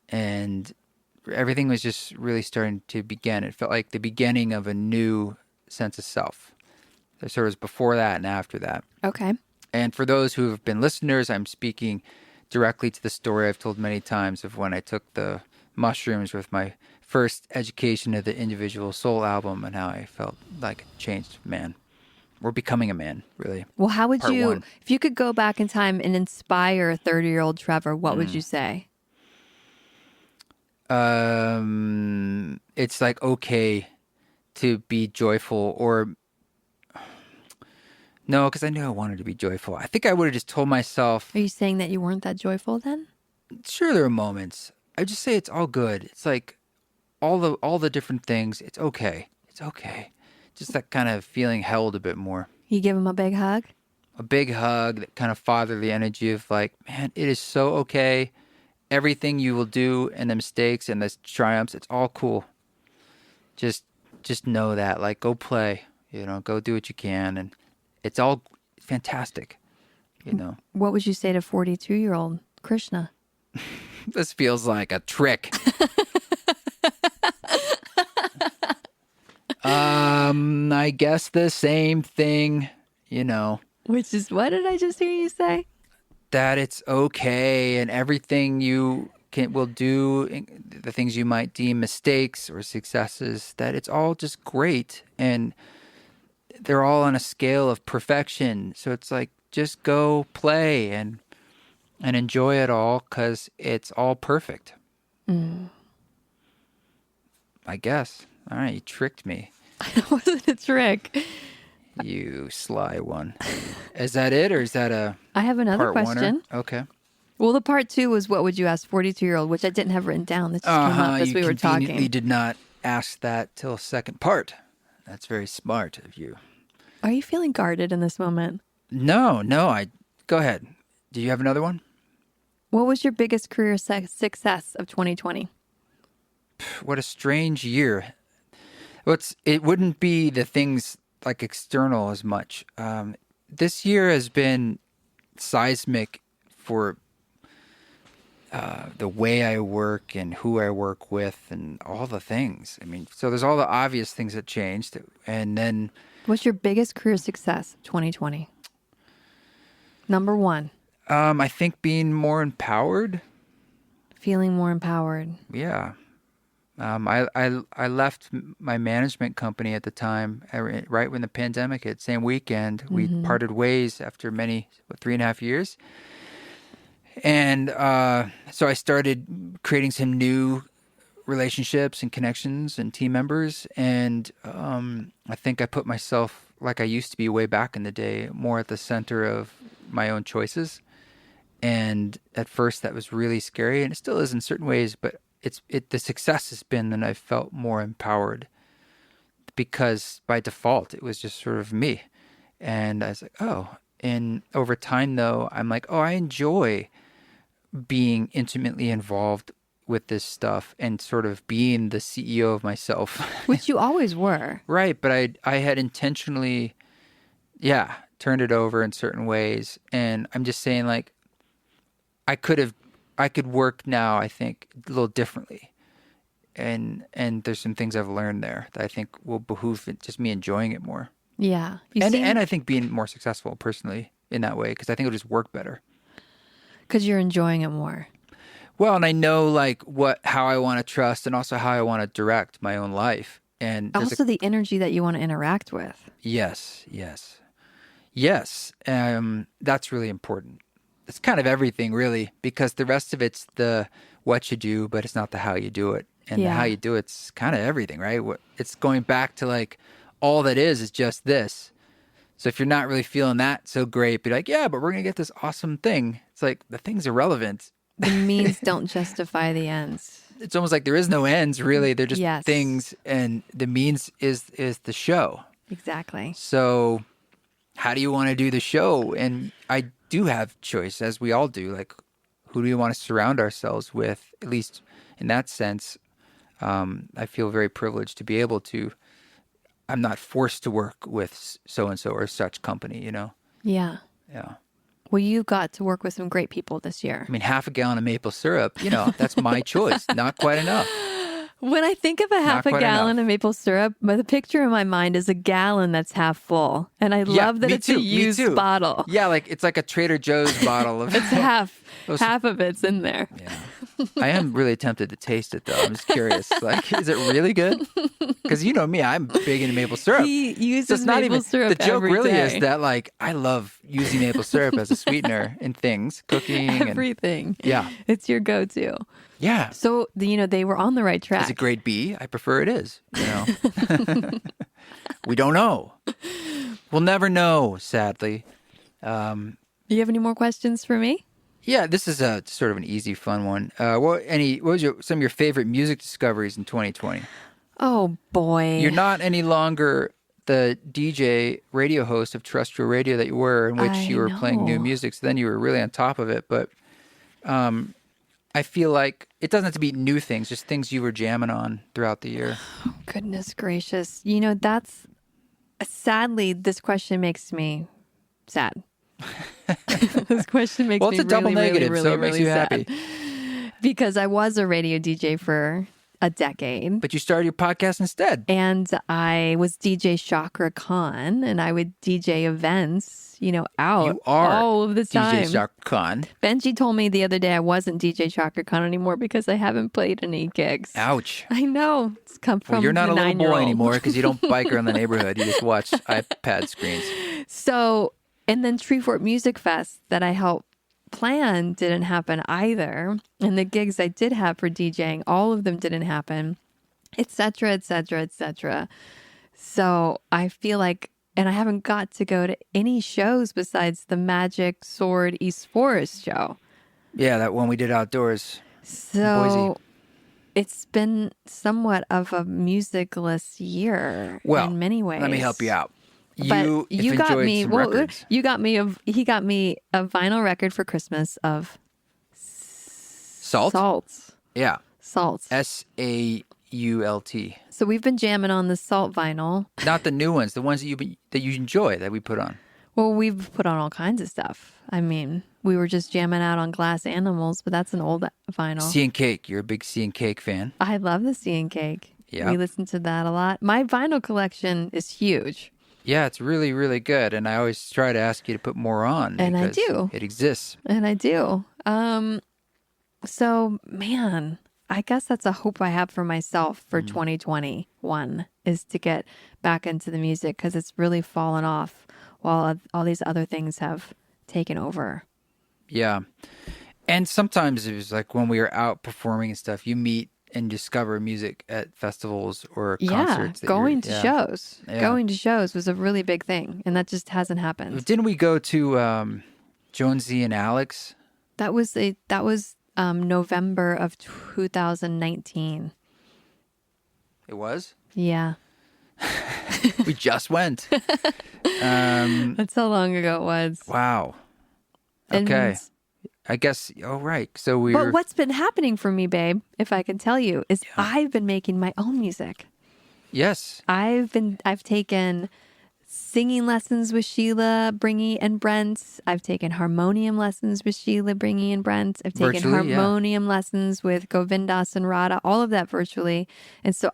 And everything was just really starting to begin. It felt like the beginning of a new sense of self. There sort of was before that and after that. Okay. And for those who have been listeners, I'm speaking directly to the story I've told many times of when I took the mushrooms with my first Education of the Individual Soul album and how I felt like a changed man. Or becoming a man, really. Well, how would Part you, one. if you could go back in time and inspire a 30-year-old Trevor, what would you say? It's like okay to be joyful or no, because I knew I wanted to be joyful. I think I would have just told myself, Are you saying that you weren't that joyful then? sure, there are moments. I just say it's all good. It's like all the different things. It's okay. It's okay. Just that kind of feeling held a bit more. You give him a big hug? A big hug, that kind of fatherly energy of like, man, it is so okay. Everything you will do and the mistakes and the triumphs, it's all cool. Just know that. Like, go play. Go do what you can, and it's all fantastic. What would you say to 42-year-old Krishna? This feels like a trick. I guess the same thing, Which is, what did I just hear you say? that it's okay and everything you will do, the things you might deem mistakes or successes, that it's all just great and they're all on a scale of perfection. So it's like, just go play and enjoy it all because it's all perfect. I guess. All right, you tricked me. That wasn't a trick. You sly one. Is that it, or is that a I have another part one? question. Okay. Well, the part two was, what would you ask 42-year-old, which I didn't have written down. That just came up as You we were conveniently talking. did not ask that till second part. That's very smart of you. Are you feeling guarded in this moment? No. Go ahead. Do you have another one? What was your biggest career success of 2020? What a strange year. It wouldn't be the things like external as much. This year has been seismic for the way I work and who I work with and all the things. I mean, so there's all the obvious things that changed. And then What's your biggest career success of 2020? Number one, I think being more empowered. feeling more empowered. Yeah. I left my management company at the time, right when the pandemic hit. Same weekend, we parted ways after 3.5 years. And so I started creating some new relationships and connections and team members. And I think I put myself, like I used to be way back in the day, more at the center of my own choices. And at first that was really scary, and it still is in certain ways, but the success has been that I felt more empowered because by default it was just sort of me. And I was like, oh. And over time though, I'm like, oh, I enjoy being intimately involved with this stuff and sort of being the CEO of myself. Which you always were. Right, but I had intentionally, turned it over in certain ways. And I'm just saying, like, I could work now, I think, a little differently. And there's some things I've learned there that I think will behoove it, just me enjoying it more. Yeah. And I think being more successful personally in that way, because I think it'll just work better. Because you're enjoying it more. Well, and I know like how I want to trust and also how I want to direct my own life. And Also the energy that you want to interact with. Yes. That's really important. It's kind of everything really, because the rest of it's the what you do, but it's not the how you do it. And the how you do it's kind of everything, right? It's going back to like all that is just this. So if you're not really feeling that so great, be like, yeah, but we're going to get this awesome thing. It's like the thing's irrelevant. The means don't justify the ends. It's almost like there is no ends really. They're just Yes. things, and the means is the show. Exactly. So how do you want to do the show? And I do have choice, as we all do. Like, who do we want to surround ourselves with? At least in that sense, I feel very privileged to be able to. I'm not forced to work with so-and-so or such company, Yeah. Yeah. Well, you got to work with some great people this year. I mean, half a gallon of maple syrup, that's my choice. Not quite enough. When I think of a half a gallon of maple syrup, the picture in my mind is a gallon that's half full. And I love that it's a used bottle. Yeah, it's like a Trader Joe's bottle of It's half of it's in there. Yeah. I am really tempted to taste it though. I'm just curious. Is it really good? Because you know me, I'm big into maple syrup. He uses maple syrup the joke every really day. is that I love using maple syrup as a sweetener in things, cooking, everything. Yeah. It's your go-to. Yeah. So, they were on the right track. Is it grade B? I prefer it is. We don't know. We'll never know, sadly. Do you have any more questions for me? Yeah, this is a sort of an easy, fun one. What was some of your favorite music discoveries in 2020? Oh, boy. You're not any longer the DJ radio host of terrestrial radio that you were, in which you were playing new music. So then you were really on top of it. But I feel like it doesn't have to be new things, just things you were jamming on throughout the year. Oh, goodness gracious. That's sadly, this question makes me sad. This question makes me it's a double really, negative, really, so really, it makes really you sad. happy. Because I was a radio DJ for a decade. But you started your podcast instead. And I was DJ Chakra Khan, and I would DJ events, out You are all of the time. DJ Chakra Khan. Benji told me the other day I wasn't DJ Chakra Khan anymore because I haven't played any gigs. Ouch. I know. It's come from You're not the a little boy 9-year-old. anymore because you don't bike around the neighborhood. You just watch iPad screens. So, and then Treefort Music Fest that I helped plan didn't happen either. And the gigs I did have for DJing, all of them didn't happen, et cetera, et cetera, et cetera. So I feel like, and I haven't got to go to any shows besides the Magic Sword East Forest show. Yeah, that one we did outdoors. So it's been somewhat of a musicless year in many ways. Let me help you out. But you got me. He got me a vinyl record for Christmas of Salts. Yeah. Salts. SAULT. So we've been jamming on the Salt vinyl. Not the new ones, the ones that you enjoy that we put on. Well, we've put on all kinds of stuff. I mean, we were just jamming out on Glass Animals, but that's an old vinyl. Sea and Cake. You're a big Sea and Cake fan. I love the Sea and Cake. Yeah. We listen to that a lot. My vinyl collection is huge. Yeah, it's really, really good. And I always try to ask you to put more on. And I do. It exists. And I do. So, man, I guess that's a hope I have for myself for 2021 is to get back into the music because it's really fallen off while all these other things have taken over. Yeah. And sometimes it was like when we were out performing and stuff, you meet and discover music at festivals or concerts. Going to shows. Yeah. Going to shows was a really big thing, and that just hasn't happened. Didn't we go to Jonesy and Alex? That was November of 2019. It was? Yeah. We just went. That's how long ago it was. Wow. Okay. I guess, right. So But what's been happening for me, babe, if I can tell you, is I've been making my own music. Yes. I've taken singing lessons with Sheila, Bringy, and Brent. I've taken harmonium lessons with Sheila, Bringy, and Brent. I've taken harmonium lessons with Govindas and Radha, all of that virtually. And so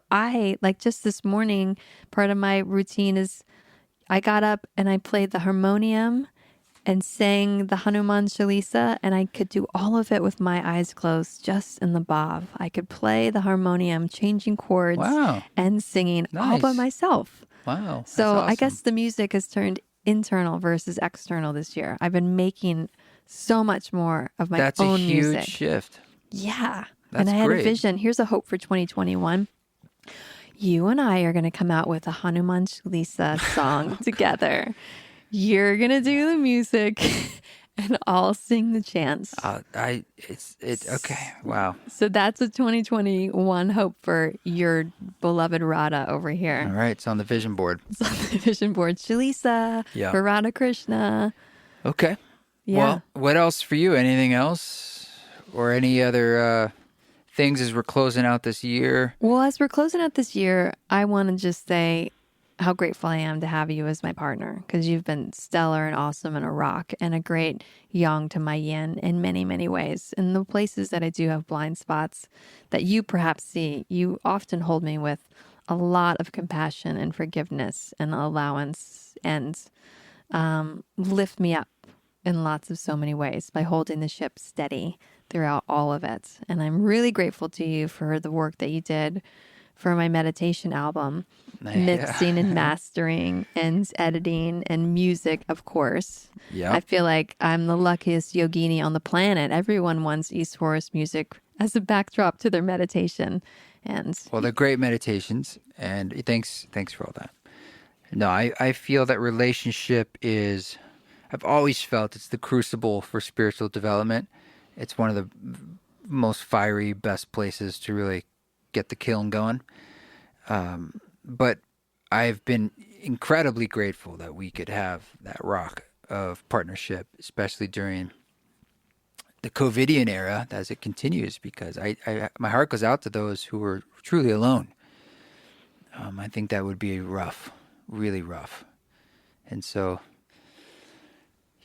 just this morning, part of my routine is I got up and I played the harmonium and sang the Hanuman Chalisa, and I could do all of it with my eyes closed, just in the bhav. I could play the harmonium, changing chords, and singing all by myself. Wow. So awesome. I guess the music has turned internal versus external this year. I've been making so much more of my own music. That's a huge shift. Yeah. That's and I had great. a vision. Here's a hope for 2021. You and I are going to come out with a Hanuman Chalisa song together. You're going to do the music and I'll sing the chants. Okay. Wow. So that's a 2021 hope for your beloved Radha over All here. right. It's on the vision board. It's on the vision board. Shalisa Yeah. for Radha Krishna. Okay. Yeah. Well, what else for you? Anything else? Or any other things as we're closing out this year? Well, as we're closing out this year, I want to just say how grateful I am to have you as my partner, because you've been stellar and awesome and a rock and a great yang to my yin in many, many ways. In the places that I do have blind spots that you perhaps see, you often hold me with a lot of compassion and forgiveness and allowance, and lift me up in lots of so many ways by holding the ship steady throughout all of it. And I'm really grateful to you for the work that you did for my meditation album, mixing and mastering and editing and music, of course. Yeah. I feel like I'm the luckiest yogini on the planet. Everyone wants East Forest music as a backdrop to their meditation. And Well, they're great meditations, and thanks for all that. No, I feel that relationship is, I've always felt it's the crucible for spiritual development. It's one of the most fiery, best places to really get the kiln going. But I've been incredibly grateful that we could have that rock of partnership, especially during the COVIDian era as it continues, because my heart goes out to those who are truly alone. I think that would be rough, really rough. And so,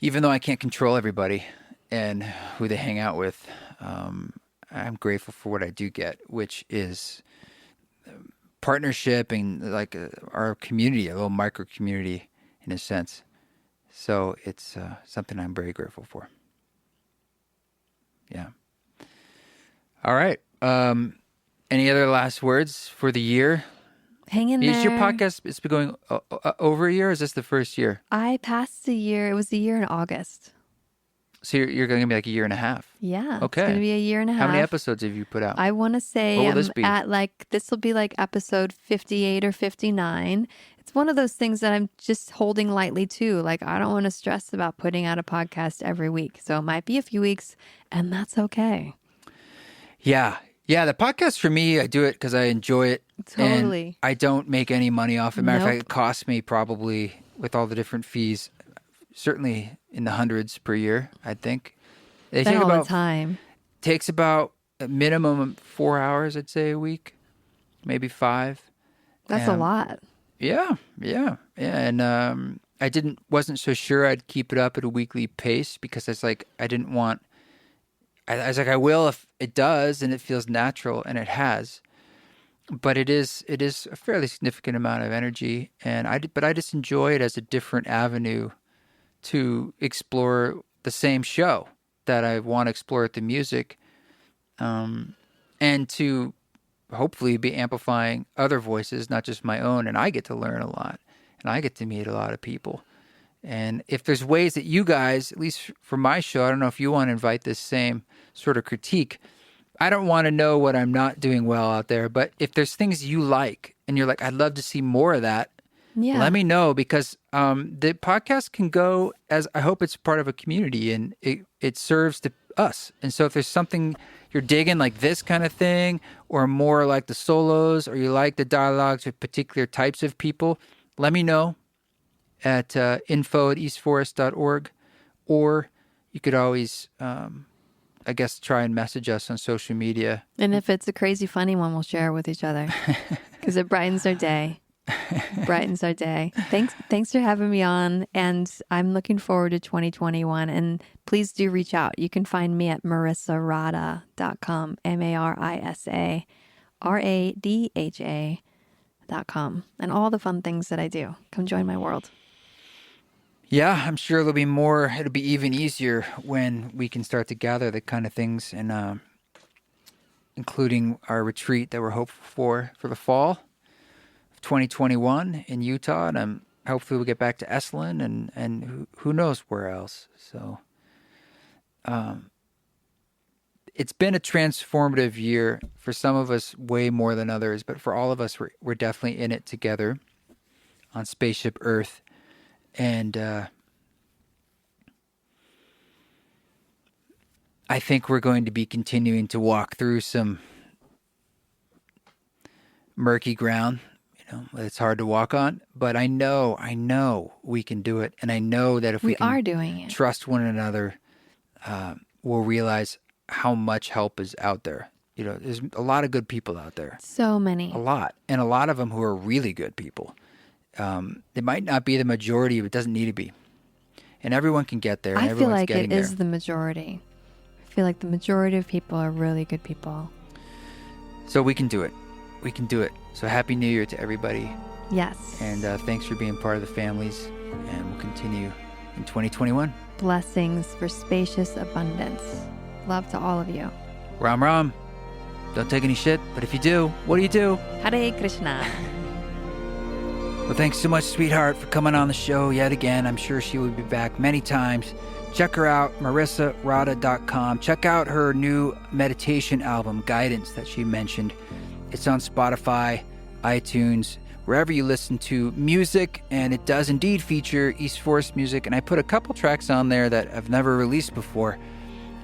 even though I can't control everybody and who they hang out with, I'm grateful for what I do get, which is partnership and like our community, a little micro community in a sense. So it's something I'm very grateful for. Yeah. All right. Any other last words for the year? hang in there. Is your podcast, it's been going over a year, or is this the first year? I passed a year. It was a year in August. So you're going to be like a year and a half. Yeah. Okay. It's going to be a year and a half. How many episodes have you put out? I want to say What will I'm this be? at this will be like episode 58 or 59. It's one of those things that I'm just holding lightly too. Like, I don't want to stress about putting out a podcast every week. So it might be a few weeks, and that's okay. Yeah. Yeah. The podcast for me, I do it because I enjoy it. Totally. And I don't make any money off it. Matter of Nope. fact, it costs me probably, with all the different fees, certainly in the hundreds per year, I think. They Spend take all about the time. Takes about a minimum 4 hours, I'd say, a week, maybe 5. That's a lot. Yeah. And wasn't so sure I'd keep it up at a weekly pace, because it's like I didn't want. I was like, I will if it does and it feels natural, and it has. But it is a fairly significant amount of energy, and I just enjoy it as a different avenue to explore the same show that I want to explore with the music, and to hopefully be amplifying other voices, not just my own. And I get to learn a lot, and I get to meet a lot of people. And if there's ways that you guys, at least for my show, I don't know if you want to invite this same sort of critique. I don't want to know what I'm not doing well out there, but if there's things you like and you're like, I'd love to see more of that, Yeah. let me know, because the podcast can go as, I hope it's part of a community, and it serves to us. And so if there's something you're digging, like this kind of thing, or more like the solos, or you like the dialogues with particular types of people, let me know at info@eastforest.org, or you could always, I guess, try and message us on social media. And if it's a crazy funny one, we'll share it with each other, because it brightens our day. Brightens our day. Thanks for having me on, and I'm looking forward to 2021. And please do reach out. You can find me at marisaradha.com, MARISARADHA.com, and all the fun things that I do. Come join my world. Yeah, I'm sure it'll be even easier when we can start to gather the kind of things, and including our retreat that we're hopeful for the fall of 2021 in Utah. And hopefully we'll get back to Esalen and who knows where else. So it's been a transformative year for some of us, way more than others, but for all of us, we're definitely in it together on Spaceship Earth. And I think we're going to be continuing to walk through some murky ground. It's hard to walk on, but I know we can do it. And I know that if we can are doing it. Trust one another, we'll realize how much help is out there. There's a lot of good people out there. So many. A lot. And a lot of them who are really good people. It might not be the majority, but it doesn't need to be. And everyone can get there. And I feel like it there. is the majority. I feel like the majority of people are really good people. So we can do it. We can do it. So Happy New Year to everybody. Yes. And thanks for being part of the families. And we'll continue in 2021. Blessings for spacious abundance. Love to all of you. Ram Ram. Don't take any shit, but if you do, what do you do? Hare Krishna. Well, thanks so much, sweetheart, for coming on the show yet again. I'm sure she will be back many times. Check her out, MarisaRadha.com. Check out her new meditation album, Guidance, that she mentioned. It's on Spotify, iTunes, wherever you listen to music, and it does indeed feature East Forest music. And I put a couple tracks on there that I've never released before.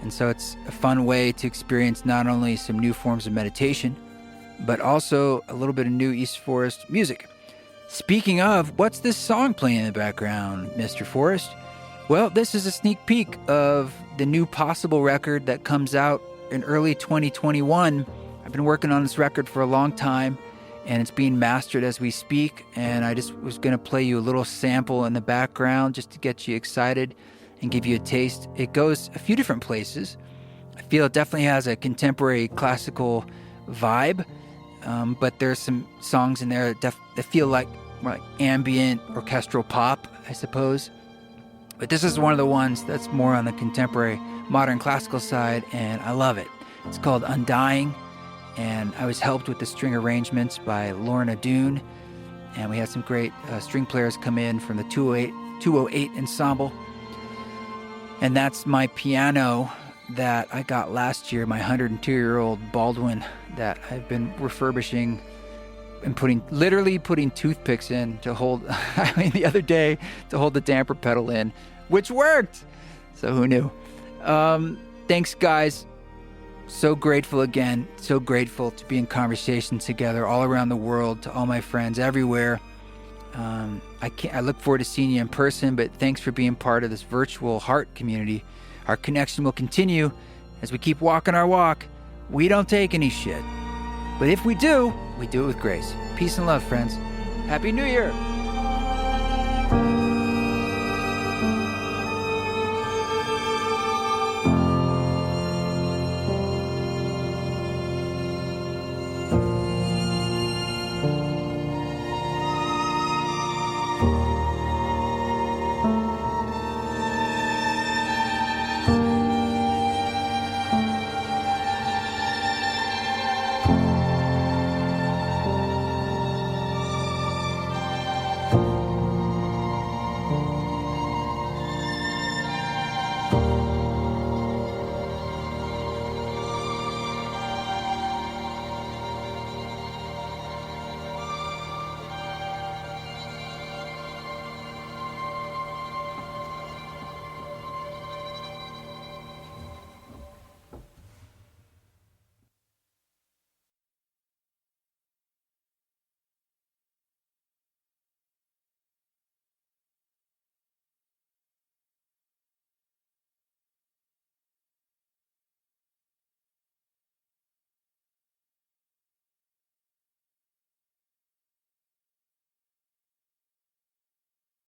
And so it's a fun way to experience not only some new forms of meditation, but also a little bit of new East Forest music. Speaking of, what's this song playing in the background, Mr. Forrest? Well, this is a sneak peek of the new Possible record that comes out in early 2021. I've been working on this record for a long time, and it's being mastered as we speak. And I just was going to play you a little sample in the background just to get you excited and give you a taste. It goes a few different places. I feel it definitely has a contemporary classical vibe, but there's some songs in there that feel like more like ambient orchestral pop, I suppose. But this is one of the ones that's more on the contemporary modern classical side, and I love it. It's called Undying, and I was helped with the string arrangements by Lorna Doone, and we had some great string players come in from the 208 ensemble. And that's my piano that I got last year, my 102-year-old Baldwin that I've been refurbishing and literally putting toothpicks in to hold, the other day, to hold the damper pedal in, which worked. So who knew? Thanks, guys. So grateful again. So grateful to be in conversation together all around the world, to all my friends everywhere. I look forward to seeing you in person, but thanks for being part of this virtual heart community. Our connection will continue as we keep walking our walk. We don't take any shit. But if we do it with grace. Peace and love, friends. Happy New Year!